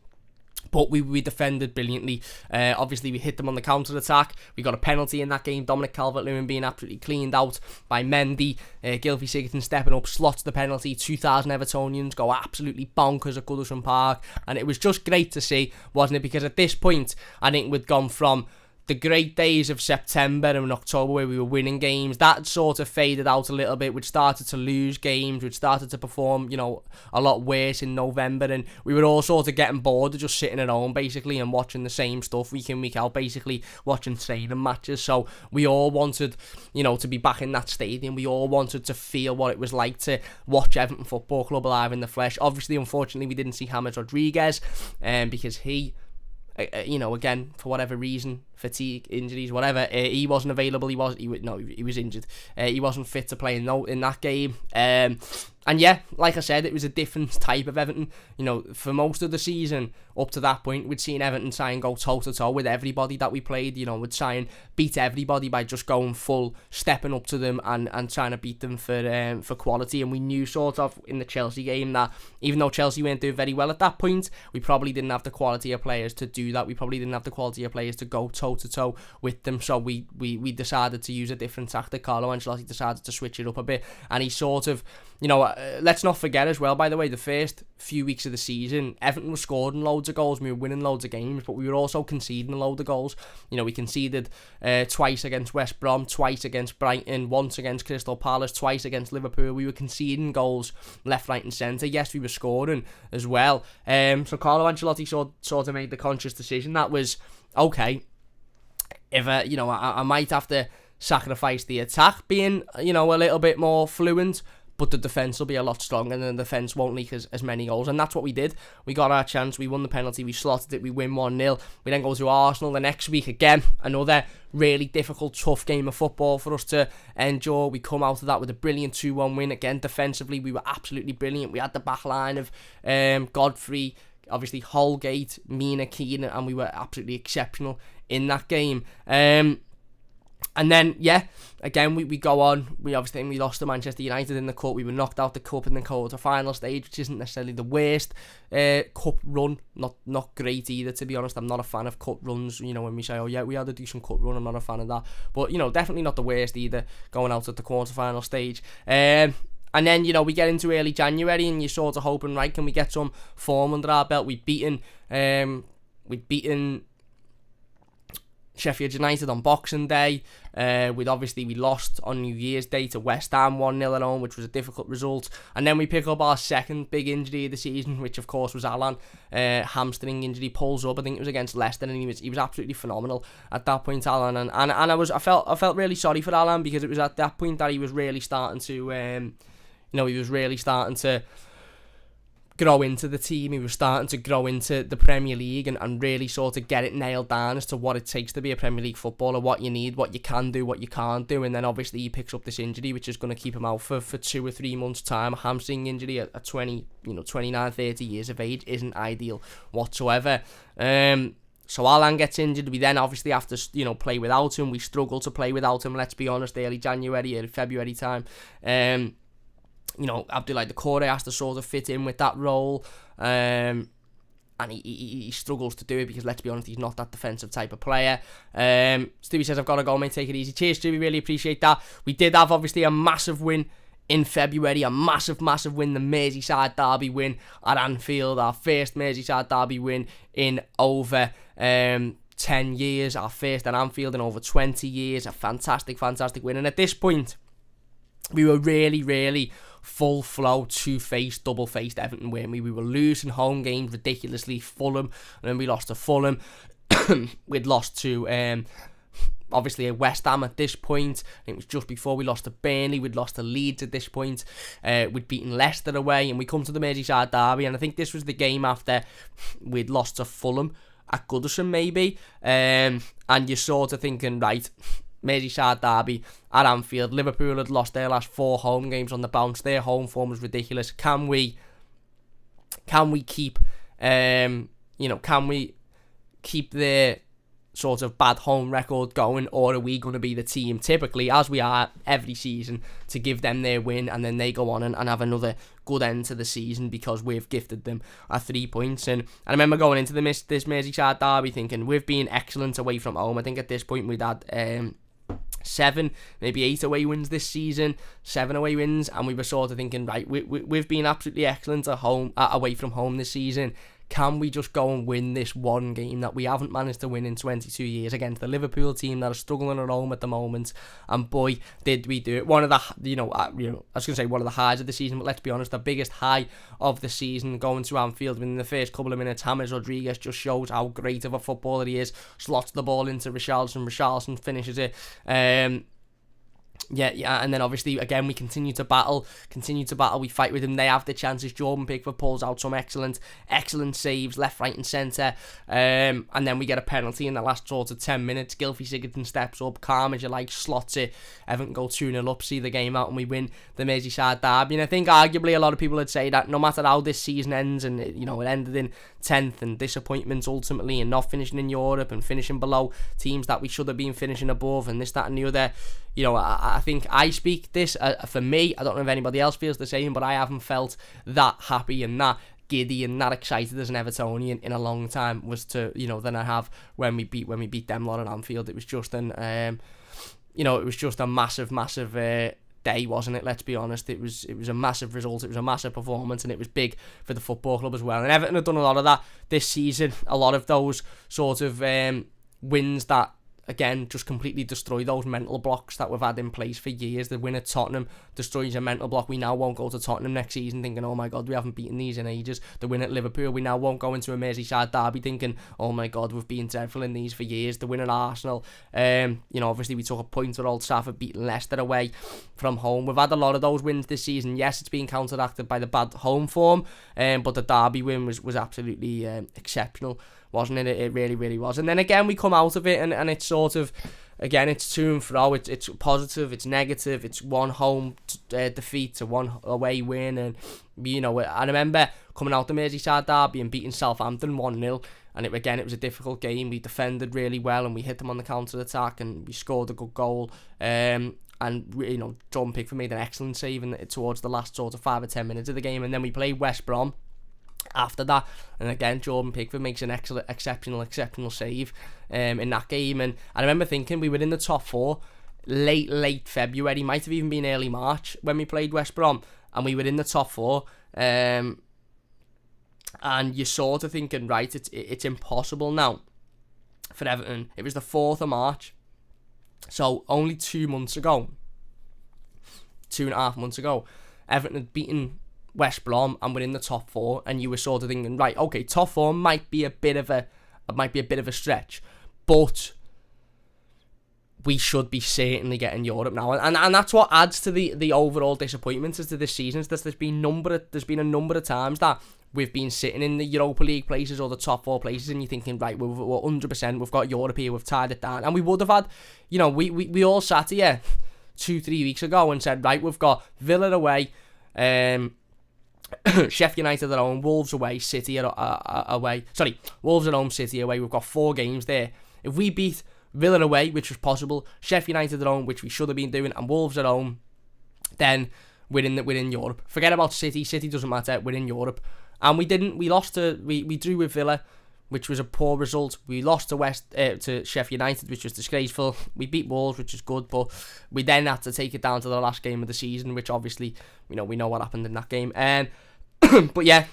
But we defended brilliantly. Obviously, we hit them on the counter-attack. We got a penalty in that game. Dominic Calvert-Lewin being absolutely cleaned out by Mendy. Gylfi Sigurdsson stepping up, slots the penalty. 2,000 Evertonians go absolutely bonkers at Goodison Park. And it was just great to see, wasn't it? Because at this point, I think we'd gone from the great days of September and October where we were winning games. That sort of faded out a little bit. We'd started to lose games. We'd started to perform, a lot worse in November. And we were all sort of getting bored of just sitting at home, basically, and watching the same stuff week in, week out, basically watching training matches. So we all wanted, to be back in that stadium. We all wanted to feel what it was like to watch Everton Football Club alive in the flesh. Obviously, unfortunately, we didn't see James Rodriguez because he... again, for whatever reason, fatigue, injuries, whatever, he wasn't available. He was injured. He wasn't fit to play in that game. And yeah, like I said, it was a different type of Everton. For most of the season, up to that point, we'd seen Everton try and go toe-to-toe with everybody that we played. We'd try and beat everybody by just going full, stepping up to them and trying to beat them for quality. And we knew sort of in the Chelsea game that even though Chelsea weren't doing very well at that point, we probably didn't have the quality of players to do that. We probably didn't have the quality of players to go toe-to-toe with them. So we decided to use a different tactic. Carlo Ancelotti decided to switch it up a bit. And he sort of... let's not forget as well, by the way, the first few weeks of the season, Everton was scoring loads of goals, we were winning loads of games, but we were also conceding a load of goals. We conceded twice against West Brom, twice against Brighton, once against Crystal Palace, twice against Liverpool. We were conceding goals left, right and centre. Yes, we were scoring as well. So Carlo Ancelotti sort of made the conscious decision that was, okay, if I might have to sacrifice the attack being, a little bit more fluent, but the defence will be a lot stronger and the defence won't leak as many goals. And that's what we did. We got our chance. We won the penalty. We slotted it. We win 1-0. We then go to Arsenal the next week again. Another really difficult, tough game of football for us to endure. We come out of that with a brilliant 2-1 win. Again, defensively, we were absolutely brilliant. We had the back line of Godfrey, obviously Holgate, Mina, Keane, and we were absolutely exceptional in that game. And then, again, we go on. We lost to Manchester United in the cup. We were knocked out the cup in the quarter-final stage, which isn't necessarily the worst cup run. Not great either, to be honest. I'm not a fan of cup runs. When we say, oh yeah, we had a decent cup run, I'm not a fan of that. But, definitely not the worst either, going out at the quarter-final stage. And then, we get into early January and you're sort of hoping, right, can we get some form under our belt? We'd beaten Sheffield United on Boxing Day. We lost on New Year's Day to West Ham 1-0 at home, which was a difficult result. And then we pick up our second big injury of the season, which of course was Alan. Hamstring injury, pulls up. I think it was against Leicester, and he was absolutely phenomenal at that point, Alan. And I felt really sorry for Alan, because it was at that point that he was really starting to grow into the team. He was starting to grow into the Premier League and really sort of get it nailed down as to what it takes to be a Premier League footballer, what you need, what you can do, what you can't do. And then obviously he picks up this injury, which is going to keep him out for 2 or 3 months' time. A hamstring injury at 29, 30 years of age isn't ideal whatsoever. So Alan gets injured. We then obviously have to, play without him. We struggle to play without him, let's be honest, early January, early February time. Abdoulaye Doucouré has to sort of fit in with that role, and he struggles to do it because, let's be honest, he's not that defensive type of player. Stewie says, I've got to go, mate, take it easy. Cheers, Stewie, really appreciate that. We did have, obviously, a massive win in February, a massive win, the Merseyside derby win at Anfield, our first Merseyside derby win in over 10 years, our first at Anfield in over 20 years, a fantastic win. And at this point, we were really full flow, two-faced, double-faced Everton, weren't we? We were losing home games ridiculously. Fulham, and then we lost to Fulham. We'd lost to obviously at West Ham at this point. It was just before we lost to Burnley. We'd lost to Leeds at this point. We'd beaten Leicester away, and we come to the Merseyside derby, and I think this was the game after we'd lost to Fulham at Goodison maybe, and you're sort of thinking, right, Merseyside derby at Anfield. Liverpool had lost their last 4 home games on the bounce. Their home form was ridiculous. Can we keep, can we keep their sort of bad home record going, or are we going to be the team, typically, as we are every season, to give them their win and then they go on and have another good end to the season because we've gifted them 3 points? And I remember going into this Merseyside derby thinking, we've been excellent away from home. I think at this point we'd had 7, maybe 8 away wins this season, 7 away wins, and we were sort of thinking, right, we've been absolutely excellent at home, away from home this season. Can we just go and win this one game that we haven't managed to win in 22 years against the Liverpool team that are struggling at home at the moment? And boy, did we do it. One of the, I was going to say one of the highs of the season, but let's be honest, the biggest high of the season, going to Anfield within the first couple of minutes. James Rodriguez just shows how great of a footballer he is. Slots the ball into Richarlison finishes it. Yeah, and then obviously again we continue to battle, we fight with them, they have the chances. Jordan Pickford pulls out some excellent saves, left, right and centre, and then we get a penalty in the last sort of 10 minutes. Gylfi Sigurdsson steps up, calm as you like, slots it, Everton go 2-0 up, see the game out, and we win the Merseyside derby. And I think arguably a lot of people would say that no matter how this season ends, and it ended in 10th and disappointments ultimately, and not finishing in Europe and finishing below teams that we should have been finishing above, and this, that and the other, I think I speak this for me. I don't know if anybody else feels the same, but I haven't felt that happy and that giddy and that excited as an Evertonian in a long time than I have when we beat them lot at Anfield. It was just it was just a massive day, wasn't it? Let's be honest. It was a massive result. It was a massive performance, and it was big for the football club as well. And Everton have done a lot of that this season. A lot of those sort of wins that, again, just completely destroy those mental blocks that we've had in place for years. The win at Tottenham destroys a mental block. We now won't go to Tottenham next season thinking, oh my God, we haven't beaten these in ages. The win at Liverpool, we now won't go into a Merseyside derby thinking, oh my God, we've been dreadful in these for years. The win at Arsenal, obviously we took a point at Old Trafford, beating Leicester away from home. We've had a lot of those wins this season. Yes, it's been counteracted by the bad home form, but the derby win was absolutely exceptional, wasn't it? It really, really was. And then again, we come out of it, and it's sort of, again, it's to and fro. It's positive, it's negative. It's one home defeat to one away win. And, I remember coming out the Merseyside derby and beating Southampton 1-0. And it was a difficult game. We defended really well, and we hit them on the counter-attack, and we scored a good goal. And Jordan Pickford made an excellent save towards the last sort of 5 or 10 minutes of the game. And then we played West Brom after that, and again Jordan Pickford makes an exceptional save in that game. And I remember thinking we were in the top 4 late February, might have even been early March when we played West Brom, and we were in the top 4, and you're sort of thinking, right, it's impossible now for Everton. It was the 4th of March, so only 2.5 months ago, Everton had beaten West Brom and we're in the top 4, and you were sort of thinking, right, okay, top 4 might be a bit of a stretch, but we should be certainly getting Europe now, and that's what adds to the overall disappointment as to this season. Is there's been a number of times that we've been sitting in the Europa League places or the top 4 places, and you're thinking, right, we're 100%, we've got Europe here, we've tied it down, and we would have had, we all sat here 2-3 weeks ago and said, right, we've got Villa away, Sheffield United at home, Wolves away, City away. Sorry, Wolves at home, City away. We've got 4 games there. If we beat Villa away, which was possible, Sheffield United at home, which we should have been doing, and Wolves at home, then we're in Europe. Forget about City. City doesn't matter. We're in Europe, and we didn't. We lost to we drew with Villa, which was a poor result. We lost to Sheffield United, which was disgraceful. We beat Wolves, which is good, but we then had to take it down to the last game of the season, which obviously we know what happened in that game. But yeah,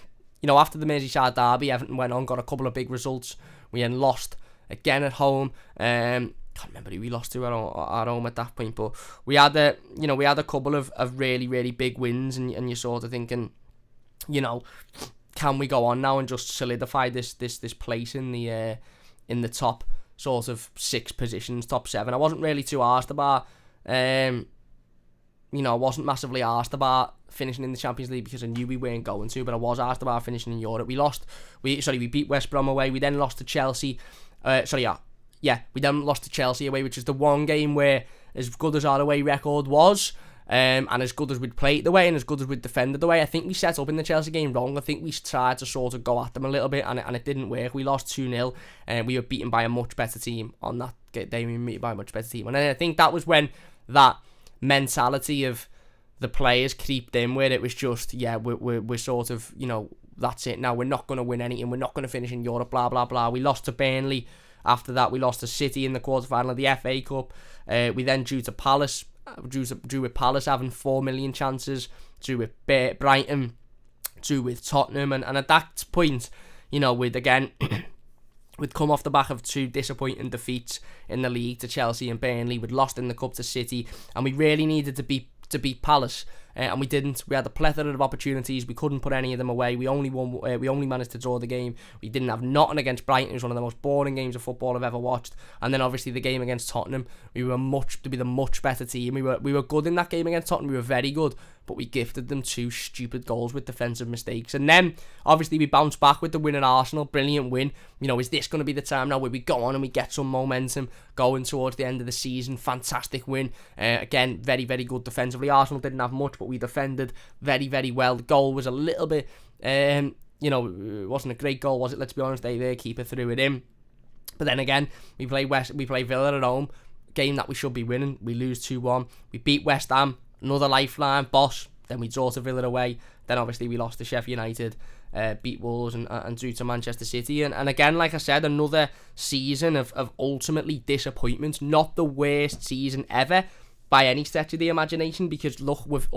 after the Merseyside derby, Everton went on, got a couple of big results. We then lost again at home. Can't remember who we lost to at home at that point, but we had a couple of really, really big wins, and you're sort of thinking, can we go on now and just solidify this place in the top sort of 6 positions, top 7. I wasn't really too arsed about, I wasn't massively arsed about finishing in the Champions League because I knew we weren't going to, but I was arsed about finishing in Europe. We beat West Brom away. We then lost to Chelsea. We then lost to Chelsea away, which is the one game where, as good as our away record was, and as good as we'd played the way and as good as we'd defended the way, I think we set up in the Chelsea game wrong. I think we tried to sort of go at them a little bit, and it didn't work. We lost 2-0, and we were beaten by a much better team on that day. We were beaten by a much better team, and then I think that was when that mentality of the players creeped in, where it was just, we're sort of, that's it now. We're not going to win anything. We're not going to finish in Europe, blah, blah, blah. We lost to Burnley. After that, we lost to City in the quarterfinal of the FA Cup. We then drew to Palace. Drew with Palace having 4 million chances. Drew with Brighton. Drew with Tottenham. And at that point, we'd come off the back of 2 disappointing defeats in the league to Chelsea and Burnley. We'd lost in the Cup to City. And we really needed to beat Palace. And we didn't. We had a plethora of opportunities. We couldn't put any of them away. We only managed to draw the game. We didn't have nothing against Brighton. It was one of the most boring games of football I've ever watched. And then obviously the game against Tottenham, we were the much better team. We were good in that game against Tottenham. We were very good, but we gifted them 2 stupid goals with defensive mistakes. And then obviously we bounced back with the win at Arsenal. Brilliant win. Is this going to be the time now where we go on and we get some momentum going towards the end of the season? Fantastic win. Again, very, very good defensively. Arsenal didn't have much, but we defended very, very well. The goal was a little bit, it wasn't a great goal, was it? Let's be honest, their keeper threw it in. But then again, we play Villa at home, game that we should be winning. We lose 2-1. We beat West Ham, another lifeline, boss. Then we draw to Villa away. Then obviously we lost to Sheffield United, beat Wolves and drew to Manchester City. And again, like I said, another season of ultimately disappointments. Not the worst season ever by any stretch of the imagination, because look, we've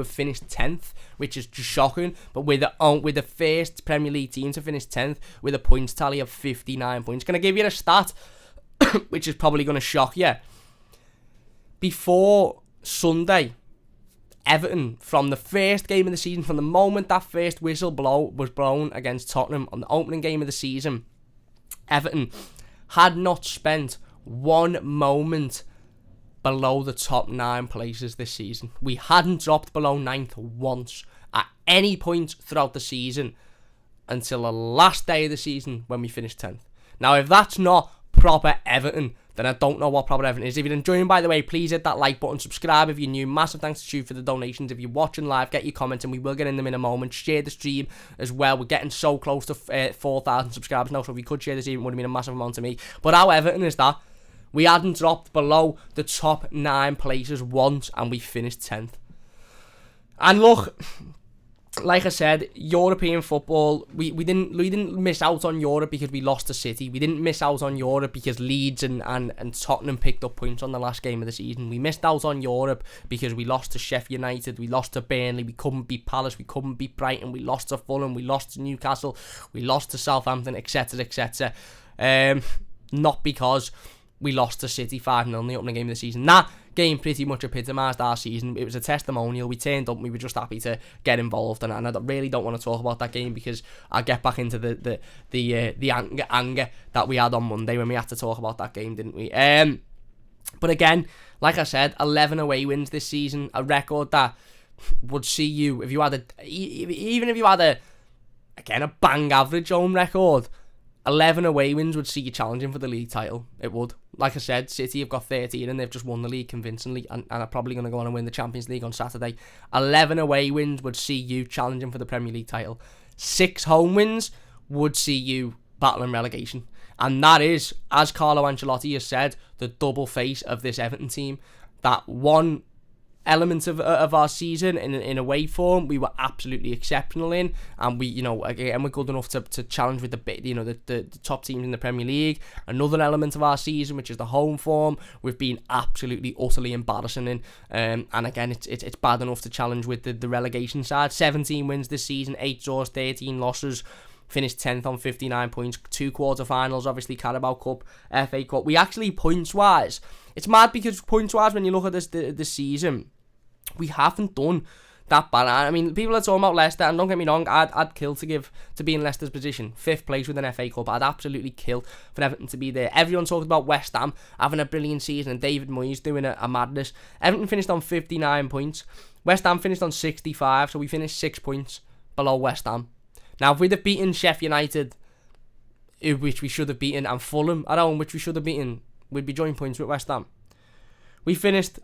finished 10th, which is just shocking. But we're the first Premier League team to finish 10th with a points tally of 59 points. Going to give you a stat, which is probably going to shock you. Before Sunday, Everton, from the first game of the season, from the moment that first whistle was blown against Tottenham on the opening game of the season, Everton had not spent one moment below the top 9 places this season. We hadn't dropped below 9th once at any point throughout the season until the last day of the season when we finished 10th. Now, if that's not proper Everton, then I don't know what proper Everton is. If you're enjoying, by the way, please hit that like button, subscribe if you're new. Massive thanks to Stu for the donations. If you're watching live, get your comments and we will get in them in a moment. Share the stream as well. We're getting so close to 4,000 subscribers now, so if we could share the stream, it would have been a massive amount to me. But how Everton is that? We hadn't dropped below the top 9 places once, and we finished 10th. And look, like I said, European football, we didn't miss out on Europe because we lost to City. We didn't miss out on Europe because Leeds and Tottenham picked up points on the last game of the season. We missed out on Europe because we lost to Sheffield United, we lost to Burnley, we couldn't beat Palace, we couldn't beat Brighton, we lost to Fulham, we lost to Newcastle, we lost to Southampton, etc, etc. Not because we lost to City 5-0 in the opening game of the season. That game pretty much epitomised our season. It was a testimonial. We turned up and we were just happy to get involved. And I really don't want to talk about that game because I'll get back into the anger that we had on Monday when we had to talk about that game, didn't we? But again, like I said, 11 away wins this season. A record that would see you, if you had even if you had a bang average home record, 11 away wins would see you challenging for the league title. It would. Like I said, City have got 13 and they've just won the league convincingly and are probably going to go on and win the Champions League on Saturday. 11 away wins would see you challenging for the Premier League title. 6 home wins would see you battling relegation. And that is, as Carlo Ancelotti has said, the double face of this Everton team. That one element of our season in away form we were absolutely exceptional in, and we again we're good enough to challenge with the top teams in the Premier League. Another element of our season, which is the home form, we've been absolutely utterly embarrassing in, and again it's bad enough to challenge with the relegation side. 17 wins this season, 8 draws, 13 losses. Finished 10th on 59 points, 2 quarterfinals, obviously Carabao Cup, FA Cup. We actually, points wise, it's mad because points wise when you look at this season, we haven't done that bad. I mean, people are talking about Leicester, and don't get me wrong, I'd kill to be in Leicester's position. 5th place with an FA Cup. I'd absolutely kill for Everton to be there. Everyone talked about West Ham having a brilliant season and David Moyes doing a madness. Everton finished on 59 points. West Ham finished on 65, so we finished 6 points below West Ham. Now, if we'd have beaten Sheffield United, which we should have beaten, and Fulham at home, which we should have beaten, we'd be joint points with West Ham. We finished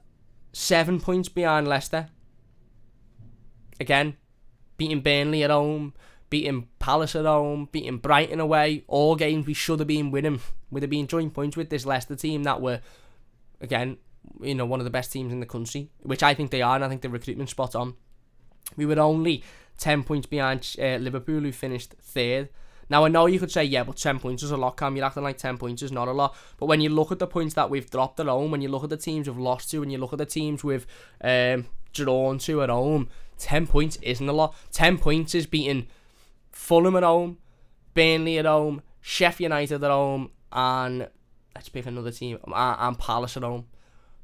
7 points behind Leicester. Again, beating Burnley at home, beating Palace at home, beating Brighton away, all games we should have been winning. We'd have been joint points with this Leicester team that were, again, one of the best teams in the country, which I think they are, and I think the recruitment's spot on. We were only 10 points behind Liverpool, who finished 3rd. Now, I know you could say, yeah, but 10 points is a lot, Cam. You're acting like 10 points is not a lot. But when you look at the points that we've dropped at home, when you look at the teams we've lost to, when you look at the teams we've drawn to at home, 10 points isn't a lot. 10 points is beating Fulham at home, Burnley at home, Sheffield United at home, and let's pick another team, and Palace at home.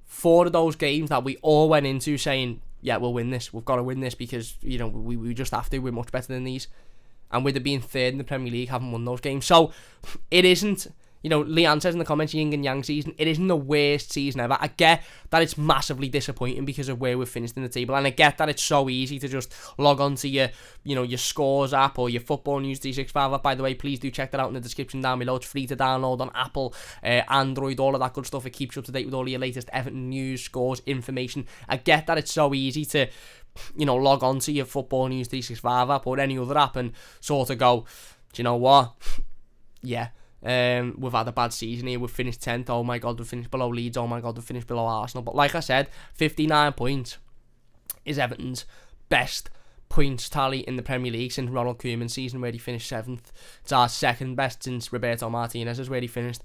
4 of those games that we all went into saying, yeah, we'll win this. We've got to win this because, we just have to. We're much better than these. And with it being 3rd in the Premier League, haven't won those games. So, it isn't, Leanne says in the comments, yin and yang season, it isn't the worst season ever. I get that it's massively disappointing because of where we've finished in the table. And I get that it's so easy to just log on to your Scores app or your Football News 365 app. By the way, please do check that out in the description down below. It's free to download on Apple, Android, all of that good stuff. It keeps you up to date with all your latest Everton news, scores, information. I get that it's so easy to log on to your Football News 365 app or any other app and sort of go, do you know what? Yeah, we've had a bad season here. We've finished 10th. Oh my God, we've finished below Leeds. Oh my God, we've finished below Arsenal. But like I said, 59 points is Everton's best points tally in the Premier League since Ronald Koeman's season, where he finished 7th. It's our second best since Roberto Martinez's, where he finished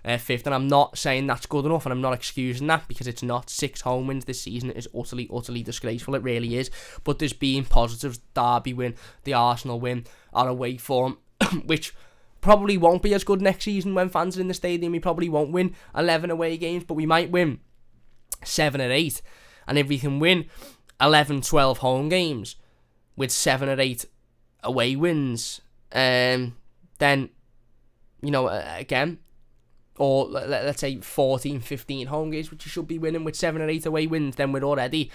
5th. And I'm not saying that's good enough, and I'm not excusing that, because it's not. 6 home wins this season is utterly disgraceful. It really is. But there's been positives. Derby win, the Arsenal win, our away form, which probably won't be as good next season when fans are in the stadium. We probably won't win 11 away games, but we might win 7 or 8. And if we can win 11, 12 home games with 7 or 8 away wins, then, again, or let's say 14, 15 home games, which you should be winning with 7 or 8 away wins, then we're already,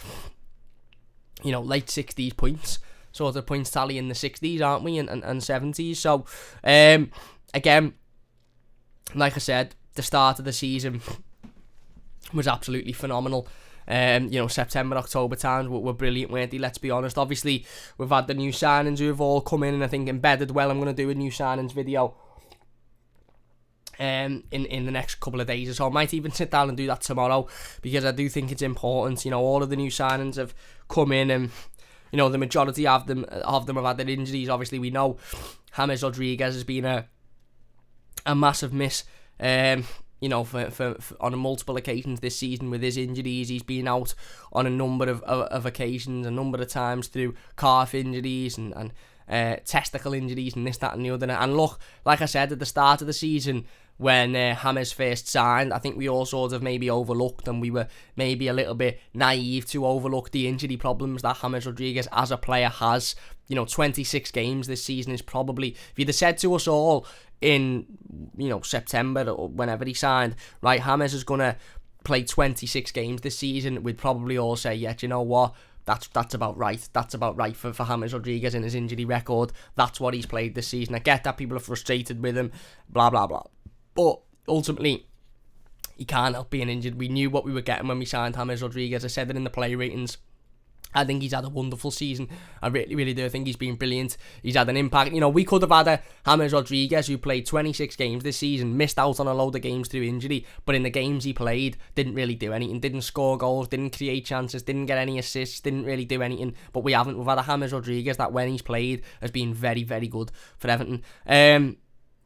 late 60s points, sort of points tally in the 60s, aren't we, and 70s. So, again, like I said, the start of the season was absolutely phenomenal. September, October times were brilliant, weren't they? Let's be honest. Obviously, we've had the new signings who have all come in and I think embedded well. I'm going to do a new signings video in the next couple of days or so. I might even sit down and do that tomorrow, because I do think it's important. All of the new signings have come in, and the majority of them have had their injuries. Obviously, we know James Rodriguez has been a massive miss. For on multiple occasions this season with his injuries. He's been out on a number of occasions, a number of times, through calf injuries and testicle injuries and this, that and the other. And look, like I said, at the start of the season, when James first signed, I think we all sort of maybe overlooked, and we were maybe a little bit naive to overlook the injury problems that James Rodriguez as a player has. 26 games this season is probably, if you'd have said to us all in September or whenever he signed, right, James is going to play 26 games this season, we'd probably all say, yeah, do you know what, that's about right. That's about right for James Rodriguez in his injury record. That's what he's played this season. I get that people are frustrated with him, blah blah blah, but ultimately he can't help being injured. We knew what we were getting when we signed James Rodriguez. I said it in the play ratings. I think he's had a wonderful season. I really, really do. I think he's been brilliant. He's had an impact. We could have had a James Rodriguez who played 26 games this season, missed out on a load of games through injury, but in the games he played, didn't really do anything, didn't score goals, didn't create chances, didn't get any assists, didn't really do anything. But we haven't. We've had a James Rodriguez that when he's played has been very, very good for Everton.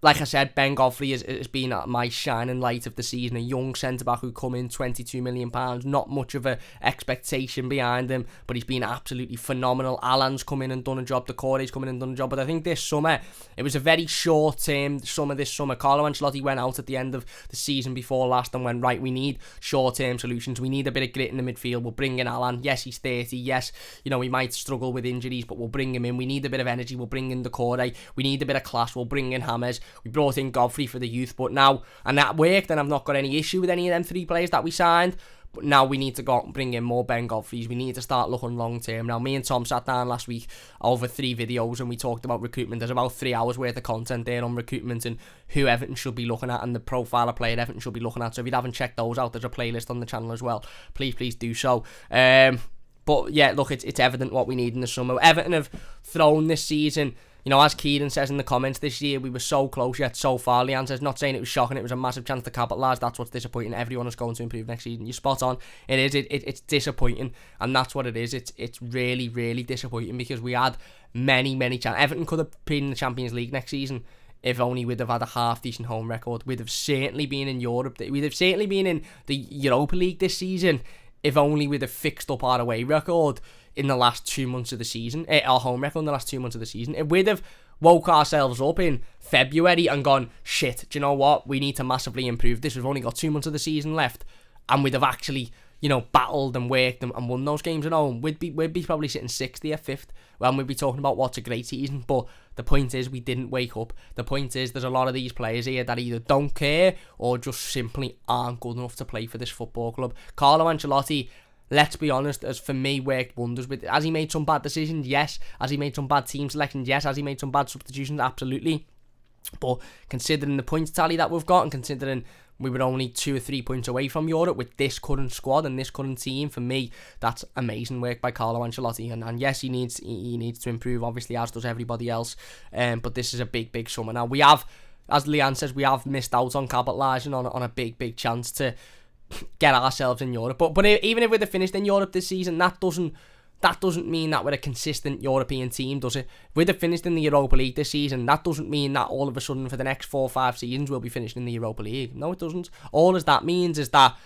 like I said, Ben Godfrey has been my shining light of the season. A young centre-back who come in, £22 million. Not much of an expectation behind him, but he's been absolutely phenomenal. Alan's come in and done a job. Decore's come in and done a job. But I think this summer, it was a very short-term summer this summer. Carlo Ancelotti went out at the end of the season before last and went, right, we need short-term solutions. We need a bit of grit in the midfield. We'll bring in Alan. Yes, he's 30. Yes, he might struggle with injuries, but we'll bring him in. We need a bit of energy. We'll bring in Decore. We need a bit of class. We'll bring in Hammers. We brought in Godfrey for the youth, but now, and that worked, and I've not got any issue with any of them 3 players that we signed, but now we need to go out and bring in more Ben Godfreys. We need to start looking long term. Now, me and Tom sat down last week over 3 videos and we talked about recruitment. There's about 3 hours worth of content there on recruitment and who Everton should be looking at and the profile of player Everton should be looking at. So if you haven't checked those out, there's a playlist on the channel as well. Please do so. But yeah, look, it's evident what we need in the summer. Everton have thrown this season, as Kieran says in the comments, this year we were so close yet so far. Leanne says, not saying it was shocking, it was a massive chance to capitalise. That's what's disappointing. Everyone is going to improve next season. You're spot on. It is. It's disappointing, and that's what it is. It's really, really disappointing because we had many chances. Everton could have been in the Champions League next season if only we'd have had a half-decent home record. We'd have certainly been in Europe. We'd have certainly been in the Europa League this season if only we'd have fixed up our away record in the last 2 months of the season, our home record in the last 2 months of the season. If we'd have woke ourselves up in February and gone, shit, do you know what, we need to massively improve this, we've only got 2 months of the season left, and we'd have actually, battled and worked and won those games at home, we'd be probably sitting 60th, 5th, and we'd be talking about what's a great season. But the point is, we didn't wake up. The point is, there's a lot of these players here that either don't care or just simply aren't good enough to play for this football club. Carlo Ancelotti, let's be honest, has for me worked wonders with it. Has he made some bad decisions? Yes. Has he made some bad team selections? Yes. Has he made some bad substitutions? Absolutely. But considering the points tally that we've got and considering we were only 2 or 3 points away from Europe with this current squad and this current team, for me, that's amazing work by Carlo Ancelotti. And yes, he needs to improve, obviously, as does everybody else. But this is a big summer. Now, we have, as Leanne says, we have missed out on capitalising on a big chance to get ourselves in Europe. But even if we'd have finished in Europe this season, that doesn't mean that we're a consistent European team, does it? If we'd have finished in the Europa League this season, that doesn't mean that all of a sudden for the next 4 or 5 seasons we'll be finishing in the Europa League. No, it doesn't. All as that means is that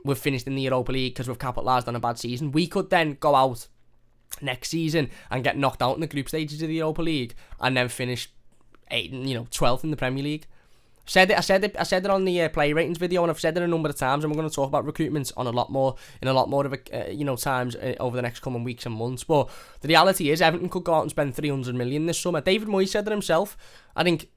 we've finished in the Europa League because we've capitalised on a bad season. We could then go out next season and get knocked out in the group stages of the Europa League and then finish 12th in the Premier League. I said it on the play ratings video, and I've said it a number of times, and we're going to talk about recruitment in a lot more of times over the next coming weeks and months. But the reality is, Everton could go out and spend 300 million this summer. David Moyes said it himself. I think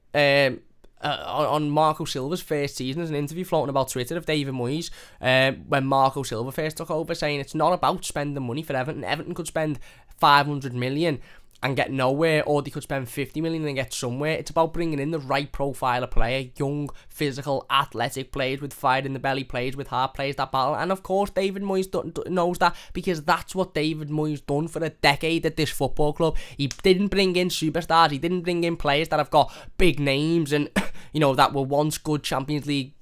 on Marco Silva's first season, there's an interview floating about Twitter of David Moyes when Marco Silva first took over, saying it's not about spending money for Everton. Everton could spend 500 million and get nowhere, or they could spend 50 million and get somewhere. It's about bringing in the right profile of player, young, physical, athletic players with fire in the belly, players with heart, players that battle. And of course, David Moyes knows that, because that's what David Moyes done for a decade at this football club. He didn't bring in superstars. He didn't bring in players that have got big names and that were once good Champions League,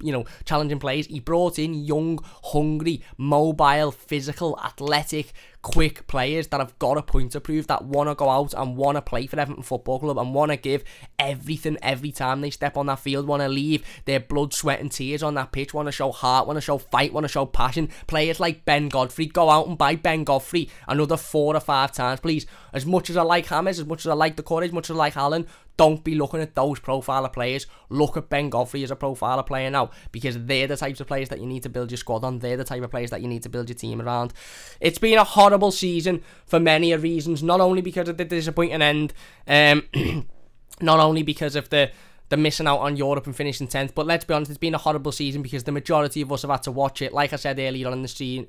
challenging players. He brought in young, hungry, mobile, physical, athletic, quick players that have got a point to prove, that want to go out and want to play for Everton Football Club and want to give everything every time they step on that field, want to leave their blood, sweat and tears on that pitch, want to show heart, want to show fight, want to show passion. Players like Ben Godfrey, go out and buy Ben Godfrey another 4 or 5 times, please. As much as I like Hammers, as much as I like Decore, as much as I like Allen, don't be looking at those profile of players. Look at Ben Godfrey as a profile of player now, because they're the types of players that you need to build your squad on. They're the type of players that you need to build your team around. It's been a horrible season for many reasons, not only because of the disappointing end, not only because of the missing out on Europe and finishing 10th, but let's be honest, it's been a horrible season because the majority of us have had to watch it, like I said earlier on in the stream,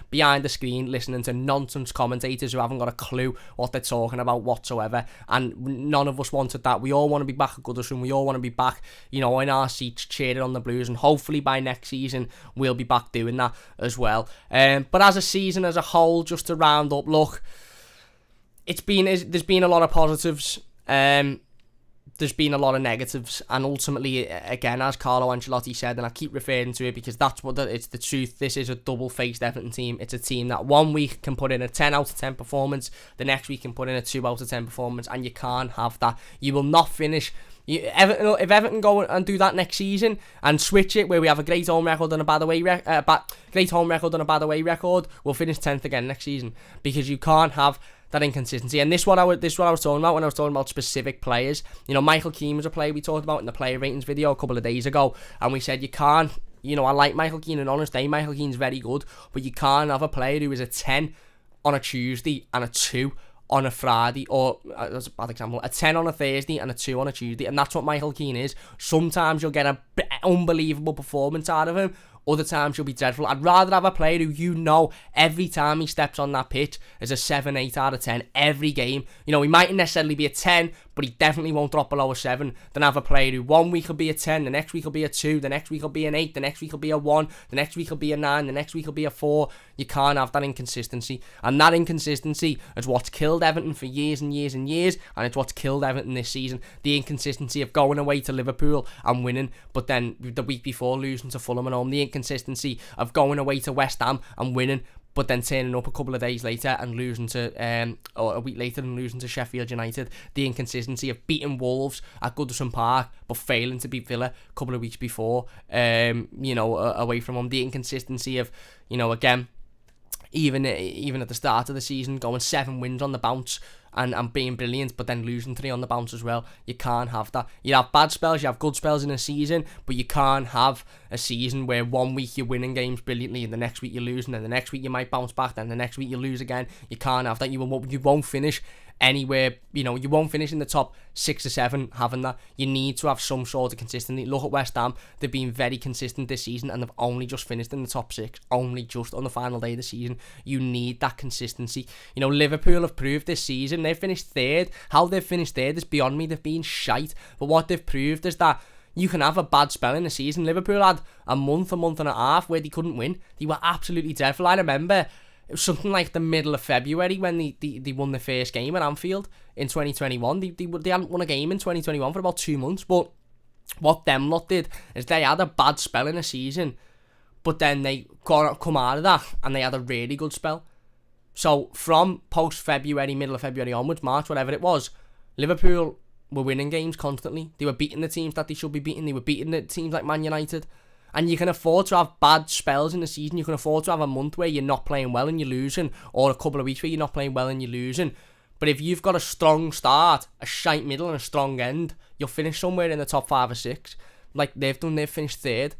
behind the screen, listening to nonsense commentators who haven't got a clue what they're talking about whatsoever, and none of us wanted that. We all want to be back at Goodison, we all want to be back, in our seats cheering on the Blues, and hopefully by next season we'll be back doing that as well. But as a season as a whole, just to round up, look, there's been a lot of positives, there's been a lot of negatives, and ultimately, again, as Carlo Ancelotti said, and I keep referring to it because that's what it's the truth, this is a double-faced Everton team. It's a team that one week can put in a 10 out of 10 performance, the next week can put in a 2 out of 10 performance, and you can't have that. You will not finish If Everton go and do that next season and switch it, where we have a great home record and a bad away record, we'll finish 10th again next season, because you can't have that inconsistency. And this is what I was talking about when I was talking about specific players. Michael Keane was a player we talked about in the player ratings video a couple of days ago, and we said you can't. I like Michael Keane, and honest day, Michael Keane's very good, but you can't have a player who is a 10 on a Tuesday and a 2 on a Friday, or that's a bad example, a 10 on a Thursday and a 2 on a Tuesday, and that's what Michael Keane is. Sometimes you'll get an unbelievable performance out of him, other times you'll be dreadful. I'd rather have a player who every time he steps on that pitch is a 7, 8 out of 10 every game. He mightn't necessarily be a 10, but he definitely won't drop below a 7, than have a player who 1 week will be a 10, the next week will be a 2, the next week will be an 8, the next week will be a 1, the next week will be a 9, the next week will be a 4. You can't have that inconsistency, and that inconsistency is what's killed Everton for years and years and years, and it's what's killed Everton this season. The inconsistency of going away to Liverpool and winning, but then the week before losing to Fulham at home. The inconsistency of going away to West Ham and winning, but then turning up a couple of days later and losing to, or a week later and losing to Sheffield United. The inconsistency of beating Wolves at Goodison Park, but failing to beat Villa a couple of weeks before, away from home. The inconsistency of, again, even at the start of the season, going 7 wins on the bounce and being brilliant, but then losing 3 on the bounce as well. You can't have that. You have bad spells, you have good spells in a season, but you can't have a season where 1 week you're winning games brilliantly and the next week you're losing, and the next week you might bounce back, then the next week you lose again. You can't have that. You won't finish anywhere, you won't finish in the top 6 or 7 having that. You need to have some sort of consistency. Look at West Ham. They've been very consistent this season, and they've only just finished in the top 6, only just on the final day of the season. You need that consistency. Liverpool have proved this season, they've finished 3rd. How they've finished 3rd is beyond me. They've been shite, but what they've proved is that you can have a bad spell in the season. Liverpool had a month and a half where they couldn't win. They were absolutely dreadful. I remember it was something like the middle of February when they won the first game at Anfield in 2021. They hadn't won a game in 2021 for about 2 months. But what them lot did is they had a bad spell in a season, but then they come out of that and they had a really good spell. So from post-February, middle of February onwards, March, whatever it was, Liverpool were winning games constantly. They were beating the teams that they should be beating. They were beating the teams like Man United. And you can afford to have bad spells in the season. You can afford to have a month where you're not playing well and you're losing, or a couple of weeks where you're not playing well and you're losing. But if you've got a strong start, a shite middle and a strong end, you'll finish somewhere in the top 5 or 6. Like they've done, they've finished 3rd.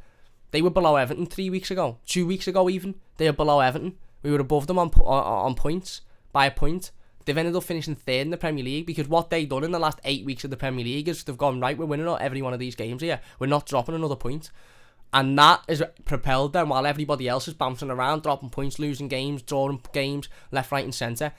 They were below Everton 3 weeks ago. 2 weeks ago even, they were below Everton. We were above them on points, by a point. They've ended up finishing 3rd in the Premier League, because what they've done in the last 8 weeks of the Premier League is they've gone, right, we're winning every one of these games here. We're not dropping another point. And that has propelled them while everybody else is bouncing around, dropping points, losing games, drawing games, left, right and centre.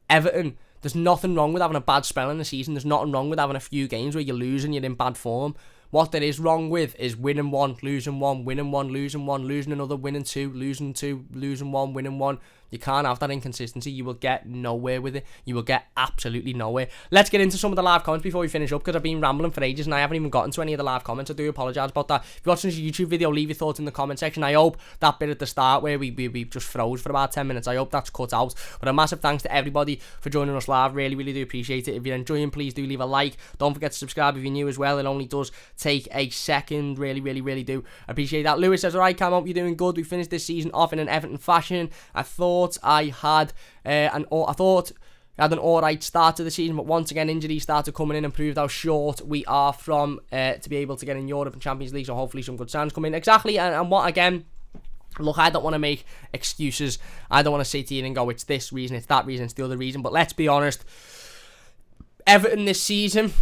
Everton, there's nothing wrong with having a bad spell in the season. There's nothing wrong with having a few games where you're losing, you're in bad form. What there is wrong with is winning 1, losing 1, winning 1, losing 1, losing another, winning 2, losing 2, losing 1, winning 1. You can't have that inconsistency. You will get nowhere with it. You will get absolutely nowhere. Let's get into some of the live comments before we finish up, because I've been rambling for ages and I haven't even gotten to any of the live comments. I do apologise about that. If you're watching this YouTube video, leave your thoughts in the comment section. I hope that bit at the start where we just froze for about 10 minutes, I hope that's cut out. But a massive thanks to everybody for joining us live. Really, really do appreciate it. If you're enjoying, please do leave a like. Don't forget to subscribe if you're new as well. It only does take a second. Really, really, really do appreciate that. Lewis says, alright Cam, hope you're doing good. We finished this season off in an Everton fashion. I thought I had an alright start to the season, but once again injuries started coming in and proved how short we are from to be able to get in Europe and Champions League, so hopefully some good signs come in. Exactly, and what again, look, I don't want to make excuses. I don't want to sit here and go, it's this reason, it's that reason, it's the other reason, but let's be honest, Everton this season,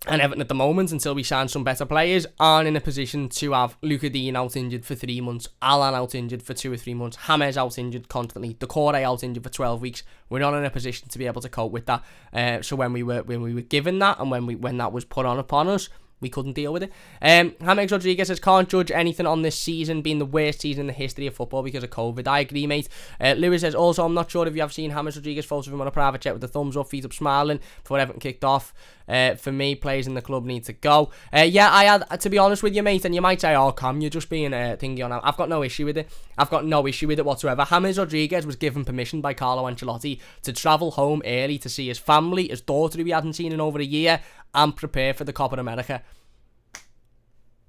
and Everton at the moment, until we sign some better players, aren't in a position to have Luca Dean out injured for 3 months, Alan out injured for 2 or 3 months, James out injured constantly, Decore out injured for 12 weeks. We're not in a position to be able to cope with that. So when we were given that, and when that was put on upon us, we couldn't deal with it. James Rodriguez says, can't judge anything on this season being the worst season in the history of football because of COVID. I agree, mate. Lewis says, also, I'm not sure if you have seen James Rodriguez photos of him on a private jet with the thumbs up, feet up, smiling before Everton kicked off. For me, players in the club need to go. Yeah, I had, to be honest with you, mate, and you might say, oh, Cam, you're just being thingy on. I've got no issue with it. I've got no issue with it whatsoever. James Rodriguez was given permission by Carlo Ancelotti to travel home early to see his family, his daughter who he hadn't seen in over a year, and prepare for the Copa America.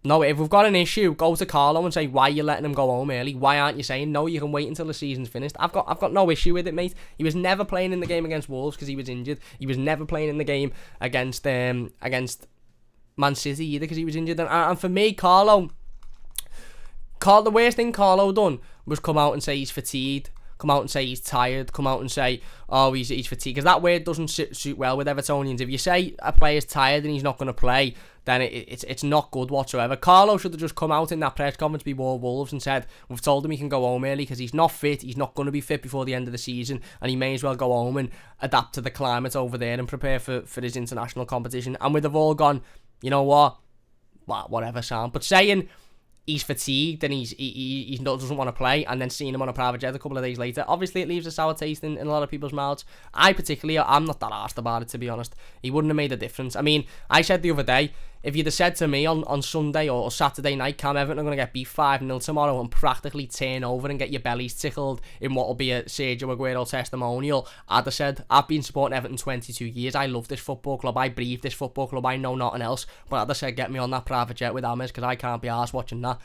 No, if we've got an issue, go to Carlo and say, why are you letting him go home early? Why aren't you saying, no, you can wait until the season's finished? I've got no issue with it, mate. He was never playing in the game against Wolves because he was injured. He was never playing in the game against Man City either because he was injured. And for me, Carlo, the worst thing Carlo done was come out and say he's fatigued. Come out and say he's tired. Come out and say, oh, he's fatigued. Because that word doesn't suit well with Evertonians. If you say a player's tired and he's not going to play, then it's not good whatsoever. Carlo should have just come out in that press conference before Wolves and said, we've told him he can go home early because he's not fit. He's not going to be fit before the end of the season. And he may as well go home and adapt to the climate over there and prepare for his international competition. And we'd have all gone, you know what? Whatever, Sam. But saying he's fatigued and he doesn't want to play, and then seeing him on a private jet a couple of days later, obviously it leaves a sour taste in a lot of people's mouths. I'm not that arsed about it, to be honest. He wouldn't have made a difference. I mean, I said the other day, if you'd have said to me on Sunday or Saturday night, Cam, Everton are going to get beat 5-0 tomorrow and practically turn over and get your bellies tickled in what will be a Sergio Aguero testimonial, I'd have said, I've been supporting Everton 22 years, I love this football club, I breathe this football club, I know nothing else, but I'd have said, get me on that private jet with Ames, because I can't be arsed watching that.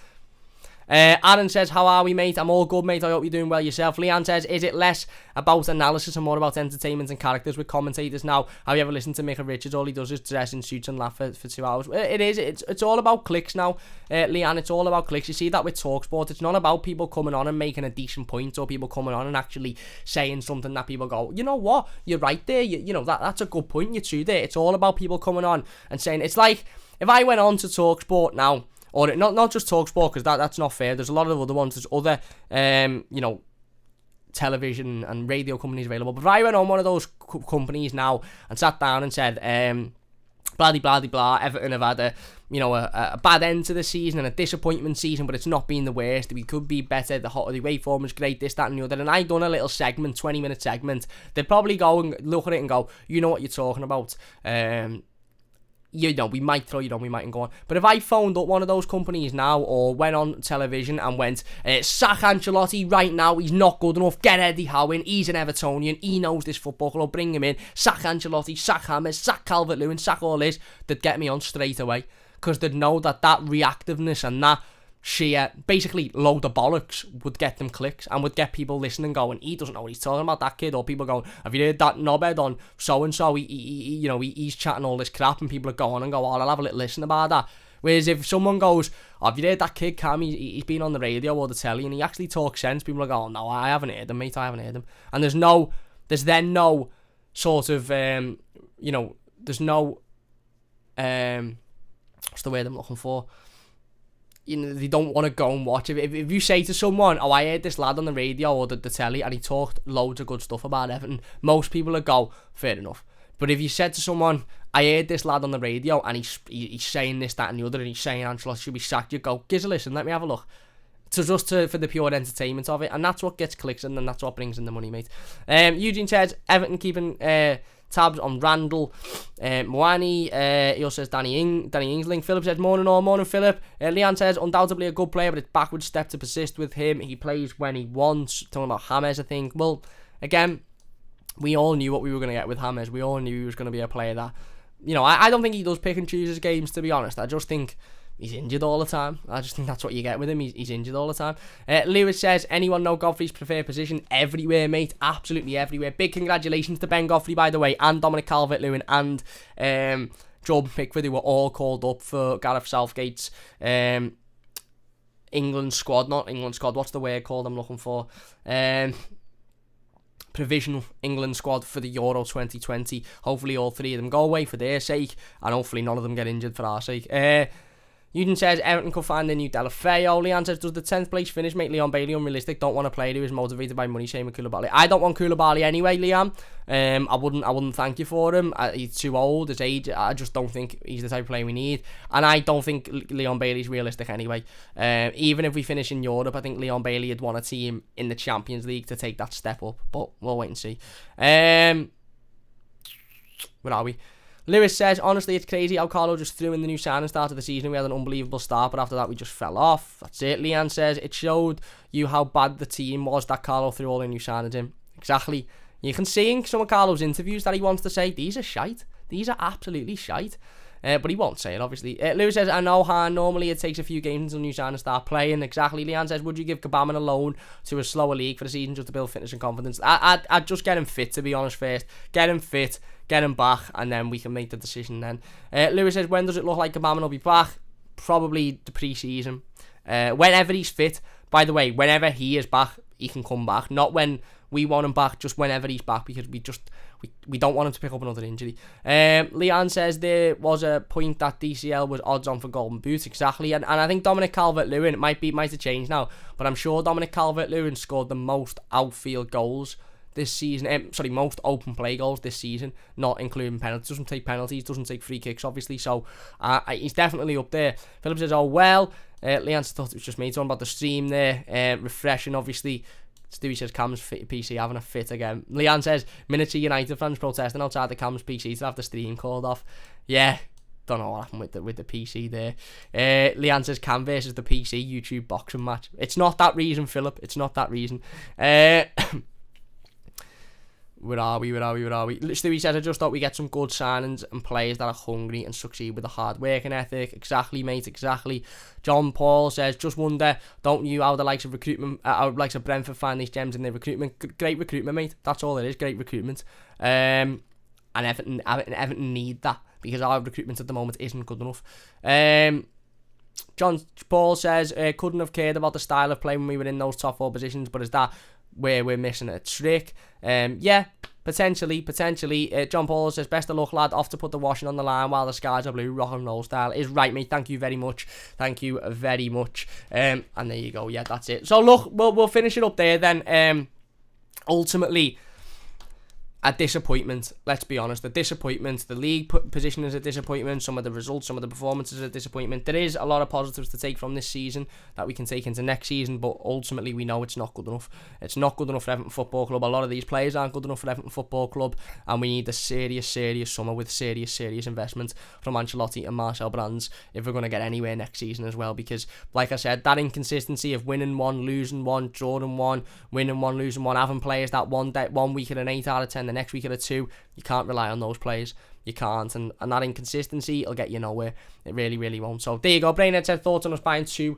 Aaron says, how are we, mate? I'm all good, mate. I hope you're doing well yourself. Leanne says, is it less about analysis and more about entertainment and characters with commentators now? Have you ever listened to Micah Richards? All he does is dress in suits and laugh for 2 hours. It is. It's all about clicks now, Leanne. It's all about clicks. You see that with TalkSport. It's not about people coming on and making a decent point, or people coming on and actually saying something that people go, you know what? You're right there. You know, that's a good point. You're true there. It's all about people coming on and saying, it's like, if I went on to TalkSport now, or not just TalkSport, because that's not fair. There's a lot of other ones. There's other, television and radio companies available. But if I went on one of those companies now and sat down and said, blah, blah, blah, Everton have had a bad end to the season and a disappointment season, but it's not been the worst. We could be better. The away form was great, this, that, and the other. And I done a little segment, 20-minute segment. They'd probably go and look at it and go, you know what you're talking about. We might throw you down, we mightn't go on. But if I phoned up one of those companies now, or went on television and went, sack Ancelotti right now, he's not good enough, get Eddie Howe in, he's an Evertonian, he knows this football club, bring him in, sack Ancelotti, sack Hammers, sack Calvert-Lewin, sack all this, they'd get me on straight away. Because they'd know that reactiveness and that sheer, basically, load of bollocks would get them clicks and would get people listening going, he doesn't know what he's talking about, that kid. Or people going, have you heard that knobhead on so-and-so, he's chatting all this crap, and people are going and go, oh, I'll have a little listen about that. Whereas if someone goes, oh, have you heard that kid Cam, he's been on the radio or the telly and he actually talks sense, people are going, oh, no, I haven't heard him, mate, I haven't heard him. And there's then no sort of, there's no, what's the word I'm looking for? They don't want to go and watch it. If you say to someone, oh, I heard this lad on the radio or the telly and he talked loads of good stuff about Everton, most people would go, fair enough. But if you said to someone, I heard this lad on the radio and he's saying this, that and the other, and he's saying Ancelotti should be sacked, you go, give us a listen, let me have a look. For the pure entertainment of it, and that's what gets clicks and that's what brings in the money, mate. Eugene says, Everton keeping tabs on Randall, Moani, he also says Danny Ingsling. Philip says, morning Philip. Leanne says, undoubtedly a good player, but it's backward step to persist with him. He plays when he wants. Talking about James, I think. Well, again, we all knew what we were going to get with James. We all knew he was going to be a player that, I don't think he does pick and choose his games, to be honest. I just think he's injured all the time. I just think that's what you get with him. He's injured all the time. Lewis says, anyone know Godfrey's preferred position? Everywhere, mate. Absolutely everywhere. Big congratulations to Ben Godfrey, by the way, and Dominic Calvert-Lewin, and Jordan Pickford, who were all called up for Gareth Southgate's England squad. Not England squad. What's the word called I'm looking for? Provisional England squad for the Euro 2020. Hopefully all three of them go away for their sake, and hopefully none of them get injured for our sake. Eugene says, Everton could find a new Delafeo. Leanne says, does the 10th place finish make Leon Bailey unrealistic? Don't want a player who is motivated by money, same with Koulibaly. I don't want Koulibaly anyway, Leanne. I wouldn't thank you for him. He's too old, his age, I just don't think he's the type of player we need. And I don't think Leon Bailey's realistic anyway. Even if we finish in Europe, I think Leon Bailey had won a team in the Champions League to take that step up. But we'll wait and see. Where are we? Lewis says, honestly, it's crazy how Carlo just threw in the new signing start of the season. We had an unbelievable start, but after that we just fell off. That's it. Leanne says, it showed you how bad the team was that Carlo threw all the new signings in. Exactly. You can see in some of Carlo's interviews that he wants to say, these are shite. these are absolutely shite. But he won't say it, obviously. Lewis says, I know how normally it takes a few games until new signers start playing. Exactly. Leanne says, would you give Gbamin a loan to a slower league for the season just to build fitness and confidence? I'd just get him fit, to be honest, first. Get him fit, get him back, and then we can make the decision then. Lewis says, when does it look like Gbamin will be back? Probably the pre-season. Whenever he's fit. By the way, whenever he is back, he can come back. Not when we want him back, just whenever he's back, because we don't want him to pick up another injury. Leanne says there was a point that DCL was odds on for Golden Boot. Exactly. And I think Dominic Calvert-Lewin, it might have changed now, but I'm sure Dominic Calvert-Lewin scored the most outfield goals this season. Most open play goals this season, not including penalties. Doesn't take penalties, doesn't take free kicks, obviously. So he's definitely up there. Philip says, oh, well. Leanne thought it was just me talking about the stream there. Refreshing, obviously. Stewie says Cam's PC having a fit again. Leanne says miniature United fans protesting outside the Cam's PC to have the stream called off. Yeah, don't know what happened with the PC there. Leanne says Cam versus the PC YouTube boxing match. It's not that reason, Philip. It's not that reason. Where are we? Stewie says, I just thought we get some good signings and players that are hungry and succeed with a hard working ethic. Exactly, mate, exactly. John Paul says, just wonder, don't you, how the likes of recruitment, how the likes of Brentford find these gems in their recruitment? Great recruitment, mate. That's all it is, great recruitment. And Everton need that, because our recruitment at the moment isn't good enough. John Paul says, couldn't have cared about the style of play when we were in those top 4 positions, but is that where we're missing a trick? Yeah, potentially. John Paul says, best of luck, lad, off to put the washing on the line while the skies are blue, rock and roll style. Is right, mate. Thank you very much. And there you go. Yeah, that's it. So look, we'll finish it up there then. Ultimately, a disappointment, let's be honest. A disappointment. The league position is a disappointment. Some of the results, some of the performances are a disappointment. There is a lot of positives to take from this season that we can take into next season, but ultimately we know it's not good enough. It's not good enough for Everton Football Club. A lot of these players aren't good enough for Everton Football Club, and we need a serious summer with serious investment from Ancelotti and Marcel Brands if we're going to get anywhere next season as well, because, like I said, that inconsistency of winning one, losing one, drawing one, winning one, losing one, having players that one week at an 8 out of 10, the next week at a 2, you can't rely on those players. You can't, and that inconsistency will get you nowhere. It really won't. So there you go. Brainhead said thoughts on us buying 2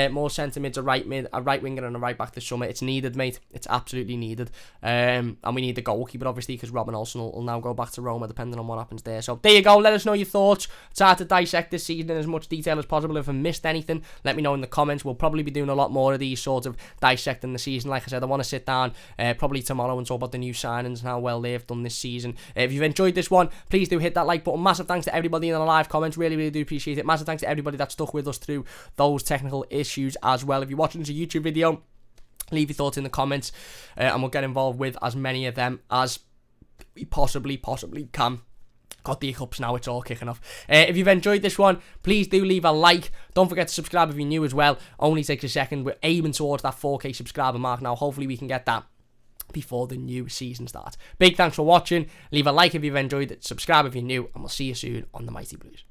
more centre mids, a right winger and a right back this summer. It's needed, mate. It's absolutely needed. And we need the goalkeeper, obviously, because Robin Olsen will now go back to Roma, depending on what happens there. So there you go. Let us know your thoughts. It's hard to dissect this season in as much detail as possible. If I missed anything, let me know in the comments. We'll probably be doing a lot more of these sort of dissecting the season. Like I said, I want to sit down probably tomorrow and talk about the new signings and how well they've done this season. If you've enjoyed this one, please do hit that like button. Massive thanks to everybody in the live comments. Really do appreciate it. Massive thanks to everybody that stuck with us through those technical issues as well. If you're watching this a YouTube video, leave your thoughts in the comments, and we'll get involved with as many of them as we possibly can. Got the hiccups now, it's all kicking off. If you've enjoyed this one, please do leave a like. Don't forget to subscribe if you're new as well. Only takes a second. We're aiming towards that 4K subscriber mark now. Hopefully we can get that before the new season starts. Big thanks for watching. Leave a like if you've enjoyed it. Subscribe if you're new, and we'll see you soon on the Mighty Blues.